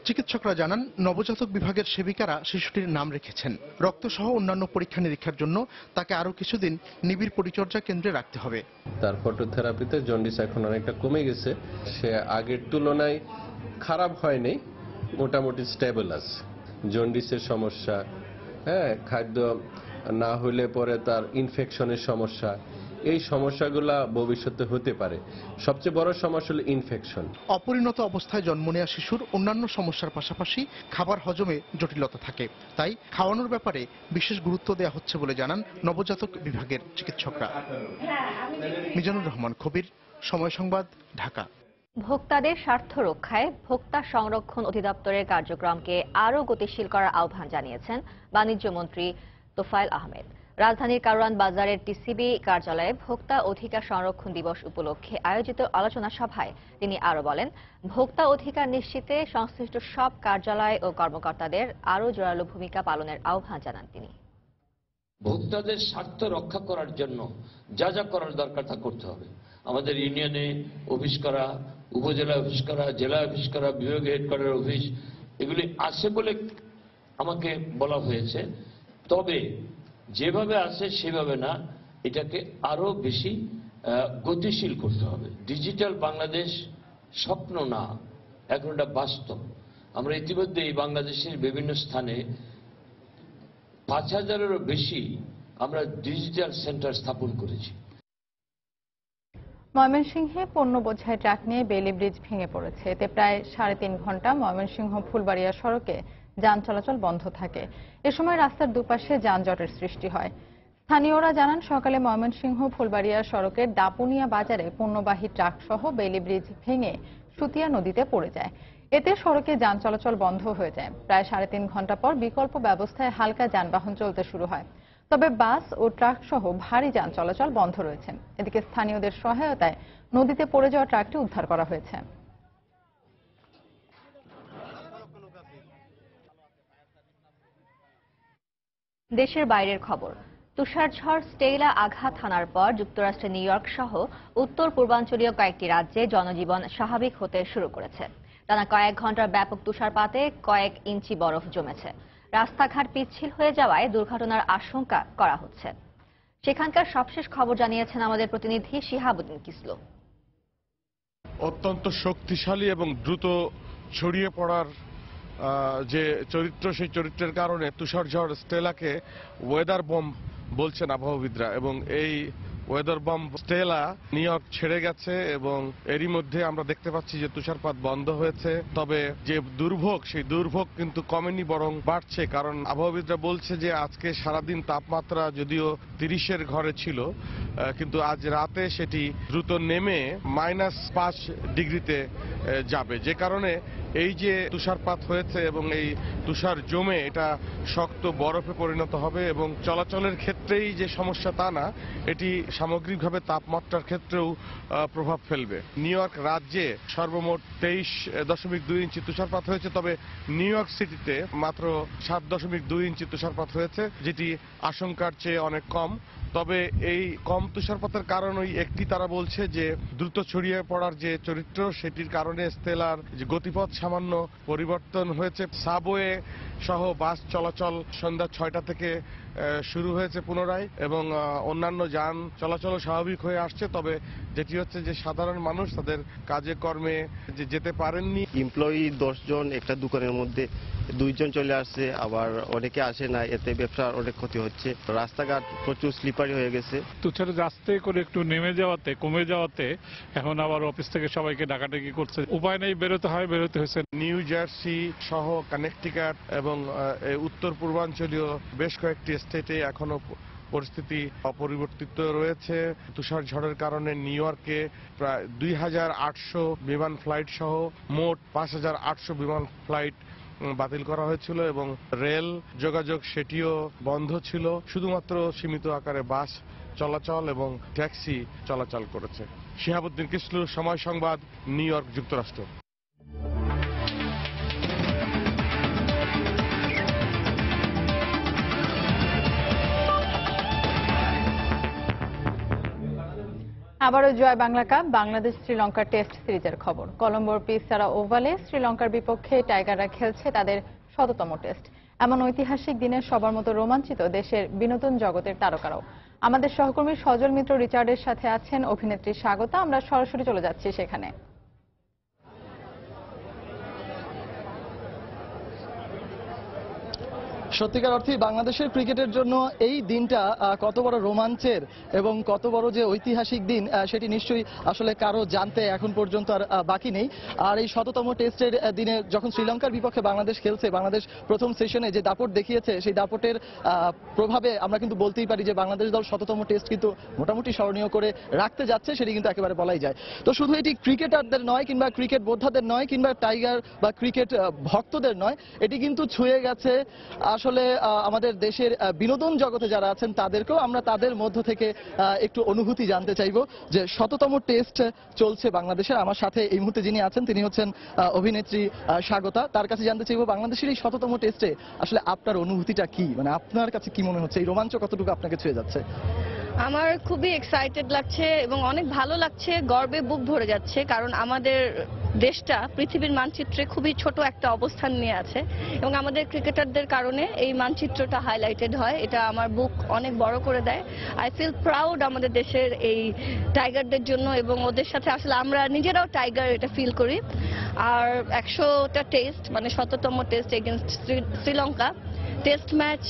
Speaker 11: চিকিৎসকরা জানান নবজাতক বিভাগের সেবিকারা শিশুটির নাম রেখেছেন। রক্ত সহ অন্যান্য পরীক্ষা নিরীক্ষার জন্য তাকে আরো কিছুদিন নিবিড় পরিচর্যা কেন্দ্রে রাখতে হবে।
Speaker 14: তার ফটোথেরাপিতে জন্ডিস এখন অনেকটা কমে গেছে। সে আগের তুলনায় খারাপ হয়নি, মোটামুটি স্টেবল আছে। জন্ডিসের সমস্যা, খাদ্য না হইলে পরে তার ইনফেকশনের সমস্যা, এই সমস্যাগুলা ভবিষ্যতে হতে পারে। সবচেয়ে বড় সমস্যা হলো ইনফেকশন।
Speaker 11: অপরিণত অবস্থায় জন্ম নেওয়া শিশুর অন্যান্য সমস্যার পাশাপাশি খাবার হজমে জটিলতা থাকে, তাই খাওয়ানোর ব্যাপারে বিশেষ গুরুত্ব দেওয়া হচ্ছে বলে জানান নবজাতক বিভাগের চিকিৎসকরা। মিজানুর রহমান কবির, সময় সংবাদ, ঢাকা।
Speaker 2: ভোক্তাদের স্বার্থ রক্ষায় ভোক্তা সংরক্ষণ অধিদপ্তরের কার্যক্রমকে আরও গতিশীল করার আহ্বান জানিয়েছেন বাণিজ্য মন্ত্রী তোফায়েল আহমেদ। রাজধানীর কারওয়ান বাজারের টিসিবি কার্যালয়ে ভোক্তা অধিকার সংরক্ষণ দিবস উপলক্ষে আয়োজিত আলোচনা সভায় তিনি আরও বলেন, ভোক্তা অধিকার নিশ্চিতে সংশ্লিষ্ট সব কার্যালয় ও কর্মকর্তাদের আরও জোরালো ভূমিকা পালনের আহ্বান জানান তিনি।
Speaker 15: ভোক্তাদের স্বার্থ রক্ষা করার জন্য যা যা করার দরকার তা করতে হবে। আমাদের ইউনিয়নে অফিস করা, উপজেলা অফিস করা, জেলা অফিস করা, বিভাগীয় হেডকোয়ার্টার অফিস, এগুলি আছে বলে আমাকে বলা হয়েছে। তবে যেভাবে আছে সেভাবে না, এটাকে আরো বেশি গতিশীল করতে হবে। ডিজিটাল বাংলাদেশ স্বপ্ন না, এখন এটা বাস্তব। আমরা ইতিমধ্যে এই বাংলাদেশের বিভিন্ন স্থানে 5000-এরও বেশি আমরা ডিজিটাল সেন্টার স্থাপন করেছি।
Speaker 3: ময়মনসিংহে পণ্য বোঝাই ট্রাক নিয়ে বেইলি ব্রিজ ভেঙে পড়েছে। এতে প্রায় 3.5 ঘন্টা ময়মনসিংহ ফুলবাড়িয়া সড়কে যান চলাচল বন্ধ থাকে। এ সময় রাস্তার দুপাশে যানজটের সৃষ্টি হয়। স্থানীয়রা জানান, সকালে ময়মনসিংহ ফুলবাড়িয়া সড়কের দাপুনিয়া বাজারে পণ্যবাহী ট্রাক সহ বেইলি ব্রিজ ভেঙে সুতিয়া নদীতে পড়ে যায়। এতে সড়কে যান চলাচল বন্ধ হয়ে যায়। প্রায় 3.5 ঘন্টা পর বিকল্প ব্যবস্থায় হালকা যানবাহন চলতে শুরু হয়। তবে বাস ও ট্রাক সহ ভারী যান চলাচল বন্ধ রয়েছে। এদিকে স্থানীয়দের সহায়তায় নদীতে পড়ে যাওয়া ট্রাকটি উদ্ধার করা হয়েছে।
Speaker 2: দেশের বাইরের খবর। তুষারঝড় স্টেইলা আঘাত হানার পর যুক্তরাষ্ট্রের নিউ ইয়র্ক সহ উত্তর পূর্বাঞ্চলীয় কয়েকটি রাজ্যে জনজীবন স্বাভাবিক হতে শুরু করেছে। টানা কয়েক ঘন্টার ব্যাপক তুষারপাতে কয়েক ইঞ্চি বরফ জমেছে। রাস্তাঘাট পিচ্ছিল হয়ে যাওয়ায় দুর্ঘটনার আশঙ্কা করা হচ্ছে। সেখানকার সবশেষ খবর জানিয়েছেন আমাদের প্রতিনিধি শিহাবুদ্দিন কিসলু।
Speaker 16: অত্যন্ত শক্তিশালী এবং দ্রুত ছড়িয়ে পড়ার যে চরিত্র, সেই চরিত্রের কারণে তুষারঝড় স্টেলাকে ওয়েদার বম্ব বলছেন আবহাওয়াবিদরা। এবং এই weather bomb Stella new York ছেড়ে গেছে এবং এরই মধ্যে আমরা দেখতে পাচ্ছি যে তুষারপাত বন্ধ হয়েছে। তবে যে দুর্ভোগ, সেই দুর্ভোগ কিন্তু কমেনি, বরং বাড়ছে। কারণ আবহাওয়াবিদরা বলছে যে আজকে সারাদিন তাপমাত্রা যদিও 30-এর ঘরে ছিল, কিন্তু আজ রাতে সেটি দ্রুত নেমে -5 ডিগ্রিতে যাবে, যে কারণে এই যে তুষারপাত হয়েছে এবং এই তুষার জমে এটা শক্ত বরফে পরিণত হবে এবং চলাচলের ক্ষেত্রেই যে সমস্যা তা না, এটি সামগ্রিকভাবে তাপমাত্রার ক্ষেত্রেও প্রভাব ফেলবে। নিউ ইয়র্ক রাজ্যে সর্বমোট 23.2 ইঞ্চি তুষারপাত হয়েছে, তবে নিউ ইয়র্ক সিটিতে মাত্র 7.2 ইঞ্চি তুষারপাত হয়েছে, যেটি আশঙ্কার চেয়ে অনেক কম। তবে এই কম তুষারপাতের কারণই একটি, তারা বলছে যে দ্রুত ছড়িয়ে পড়ার যে চরিত্র সেটির কারণে স্টেলার যে গতিপথ সামান্য পরিবর্তন হয়েছে। সাবওয়ে সহ বাস চলাচল সন্ধ্যা 6টা থেকে শুরু হয়েছে পুনরায় এবং অন্যান্য যান চলাচল স্বাভাবিক হয়ে আসছে। তবে যেটি হচ্ছে যে সাধারণ মানুষ তাদের কাজে কর্মে যে যেতে পারেননি।
Speaker 17: এমপ্লয়ি 10 জন একটা দোকানের মধ্যে 2 জন চলে আসছে, আবার অনেকে আসে না, এতে ব্যবসার অনেক ক্ষতি হচ্ছে। রাস্তাঘাট প্রচুর স্লিপারি হয়ে গেছে।
Speaker 18: তুষারে আস্তে করে একটু নেমে যাওয়াতে, কমে যাওয়াতে এখন আবার অফিস থেকে সবাইকে ডাকাডাকি করছে, উপায় নেই, বেরোতে হয়েছে।
Speaker 16: নিউ জার্সি সহ কানেকটিকাট এবং উত্তর পূর্বাঞ্চলীয় বেশ কয়েকটি স্টেটে এখনো পরিস্থিতি অপরিবর্তিত রয়েছে। তুষার ঝড়ের কারণে নিউ ইয়র্কে প্রায় 2800 বিমান ফ্লাইট সহ মোট 5800 বিমান ফ্লাইট বাতিল করা হয়েছিল এবং রেল যোগাযোগ সেটিও বন্ধ ছিল। শুধুমাত্র সীমিত আকারে বাস চলাচল এবং ট্যাক্সি চলাচল করেছে। শিহাবুদ্দিন কিসলু, সময় সংবাদ, নিউ ইয়র্ক, যুক্তরাষ্ট্র।
Speaker 3: আবারও জয় বাংলা কাপ, বাংলাদেশ শ্রীলঙ্কা টেস্ট সিরিজের খবর। কলম্বোর পিসারা ওভালে শ্রীলঙ্কার বিপক্ষে টাইগাররা খেলছে তাদের 100তম টেস্ট। এমন ঐতিহাসিক দিনে সবার মতো রোমাঞ্চিত দেশের বিনোদন জগতের তারকারাও। আমাদের সহকর্মী সজল মিত্র রিচার্ডের সাথে আছেন অভিনেত্রী স্বাগতা। আমরা সরাসরি চলে যাচ্ছি সেখানে।
Speaker 19: সত্যিকার অর্থে বাংলাদেশের ক্রিকেটের জন্য এই দিনটা কত বড় রোমাঞ্চের এবং কত বড় যে ঐতিহাসিক দিন সেটি নিশ্চয়ই আসলে কারো জানতে এখন পর্যন্ত আর বাকি নেই। আর এই 100তম টেস্টের দিনে যখন শ্রীলঙ্কার বিপক্ষে বাংলাদেশ খেলছে, বাংলাদেশ প্রথম সেশনে যে দাপট দেখিয়েছে, সেই দাপটের প্রভাবে আমরা কিন্তু বলতেই পারি যে বাংলাদেশ দল 100তম টেস্ট কিন্তু মোটামুটি স্মরণীয় করে রাখতে যাচ্ছে, সেটি কিন্তু একেবারে বলাই যায়। তো শুধু এটি ক্রিকেটারদের নয়, কিংবা ক্রিকেট বোদ্ধাদের নয়, কিংবা টাইগার বা ক্রিকেট ভক্তদের নয়, এটি কিন্তু ছুঁয়ে গেছে আসলে আমাদের দেশের বিনোদন জগতে যারা আছেন তাদেরকেও। আমরা তাদের মধ্য থেকে একটু অনুভূতি জানতে চাইব যে 100তম টেস্ট চলছে বাংলাদেশের। আমার সাথে এই মুহূর্তে যিনি আছেন তিনি হচ্ছেন অভিনেত্রী স্বাগতা। তার কাছে জানতে চাইব বাংলাদেশের এই 100তম টেস্টে আসলে আপনার অনুভূতিটা কি, মানে আপনার কাছে কি মনে হচ্ছে, এই রোমাঞ্চ কতটুকু আপনাকে ছুঁয়ে যাচ্ছে?
Speaker 21: আমার খুবই এক্সাইটেড লাগছে এবং অনেক ভালো লাগছে, গর্বে বুক ভরে যাচ্ছে। কারণ আমাদের দেশটা পৃথিবীর মানচিত্রে খুবই ছোট একটা অবস্থান নিয়ে আছে এবং আমাদের ক্রিকেটারদের কারণে এই মানচিত্রটা হাইলাইটেড হয়। এটা আমার বুক অনেক বড় করে দেয়। আই ফিল প্রাউড আমাদের দেশের এই টাইগারদের জন্য এবং ওদের সাথে আসলে আমরা নিজেরাও টাইগার, এটা ফিল করি। আর 100টা টেস্ট, মানে 100তম test against Sri Lanka, test match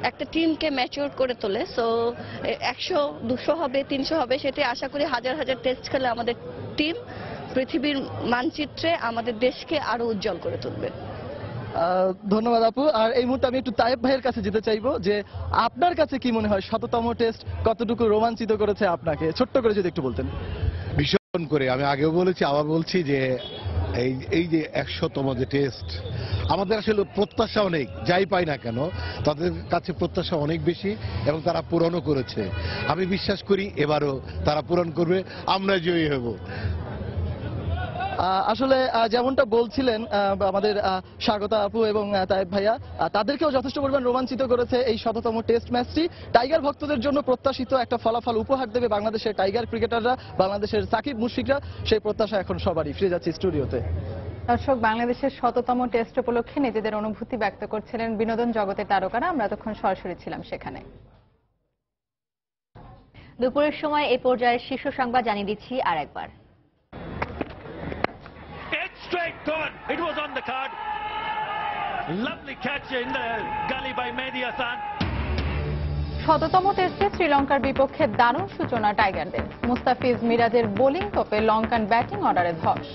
Speaker 21: একটা টিমকে ম্যাচিউর করে তোলে। সো 100, 200 হবে, 300 হবে, সেটা আশা করি হাজার হাজার টেস্ট খেলে আমাদের টিম পৃথিবীর মানচিত্রে আমাদের দেশকে আরো উজ্জ্বল করে তুলবে।
Speaker 19: ধন্যবাদ আপু। আর এই মুহূর্তে আমি একটু তায়েব ভাইয়ের কাছে যেতে চাইবো যে আপনার কাছে কি মনে হয় 100তম টেস্ট কতটুকু রোমাঞ্চিত করেছে আপনাকে, ছোট্ট করে যদি একটু বলতেন।
Speaker 22: ভীষণ করে, আমি আগেও বলেছি আবার বলছি যে এই যে 100তম যে টেস্ট, আমাদের আসলে প্রত্যাশা অনেক, যাই পাই না কেন তাদের কাছে প্রত্যাশা অনেক বেশি এবং তারা পূরণও করেছে। আমি বিশ্বাস করি এবারও তারা পূরণ করবে, আমরা জয়ী হব।
Speaker 19: আসলে যেমনটা বলছিলেন আমাদের স্বাগতা আপু এবং তায়েব ভাইয়া, তাদেরকেও যথেষ্ট পরিমাণ রোমাঞ্চিত করেছে এই 100তম টেস্ট ম্যাচটি। টাইগার ভক্তদের জন্য প্রত্যাশিত একটা ফলাফল উপহার দেবে বাংলাদেশের টাইগার ক্রিকেটাররা, বাংলাদেশের সাকিব মুশফিকরা, সেই প্রত্যাশা এখন সবারই। ফিরে যাচ্ছি স্টুডিওতে।
Speaker 3: দর্শক, বাংলাদেশের 100তম টেস্ট উপলক্ষে নিজেদের অনুভূতি ব্যক্ত করছিলেন বিনোদন জগতের তারকারা। আমরা তখন সরাসরি ছিলাম সেখানে।
Speaker 2: দুপুরের সময় এই পর্যায়ের শীর্ষ সংবাদ জানিয়ে দিচ্ছি আর একবার।
Speaker 23: Straight gone. It was on the card. Lovely catch in the gully by Mehdi Hasan.
Speaker 3: 100তম টেস্টে শ্রীলঙ্কার বিপক্ষে দারুণ সূচনা টাইগারদের। মুস্তাফিজ মিরাজের বোলিং তোপে লঙ্কান ব্যাটিং অর্ডারে ধস।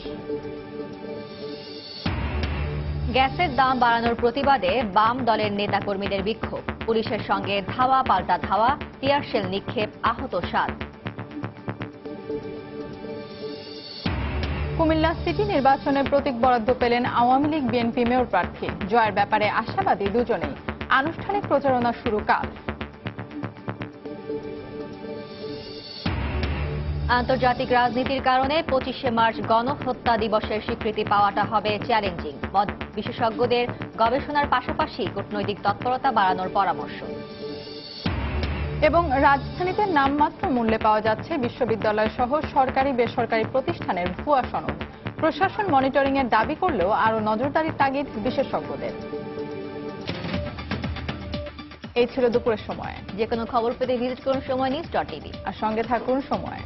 Speaker 2: গ্যাসের দাম বাড়ানোর প্রতিবাদে বাম দলের নেতাকর্মীদের বিক্ষোভ। পুলিশের সঙ্গে ধাওয়া পাল্টা ধাওয়া, টিয়ারশেল নিক্ষেপ, আহত 7।
Speaker 3: কুমিল্লা সিটি নির্বাচনে প্রতীক বরাদ্দ পেলেন আওয়ামী লীগ বিএনপি মেয়র প্রার্থী। জয়ের ব্যাপারে আশাবাদী দুজনেই। আনুষ্ঠানিক প্রচারণা শুরু কাল।
Speaker 2: আন্তর্জাতিক রাজনীতির কারণে 25শে মার্চ গণহত্যা দিবসের স্বীকৃতি পাওয়াটা হবে চ্যালেঞ্জিং। বিশেষজ্ঞদের গবেষণার পাশাপাশি কূটনৈতিক তৎপরতা বাড়ানোর পরামর্শ।
Speaker 3: এবং রাজধানীতে নামমাত্র মূল্যে পাওয়া যাচ্ছে বিশ্ববিদ্যালয় সহ সরকারি বেসরকারি প্রতিষ্ঠানের ভুয়া সনদ। প্রশাসন মনিটরিং এর দাবি করলেও আরো নজরদারির তাগিদ বিশেষজ্ঞদের। এই ছিল দুপুরের সময়।
Speaker 2: যে কোনো খবর পেতে ভিজিট করুন সময় নিউজ.টিভি
Speaker 3: আর সঙ্গে থাকুন সময়।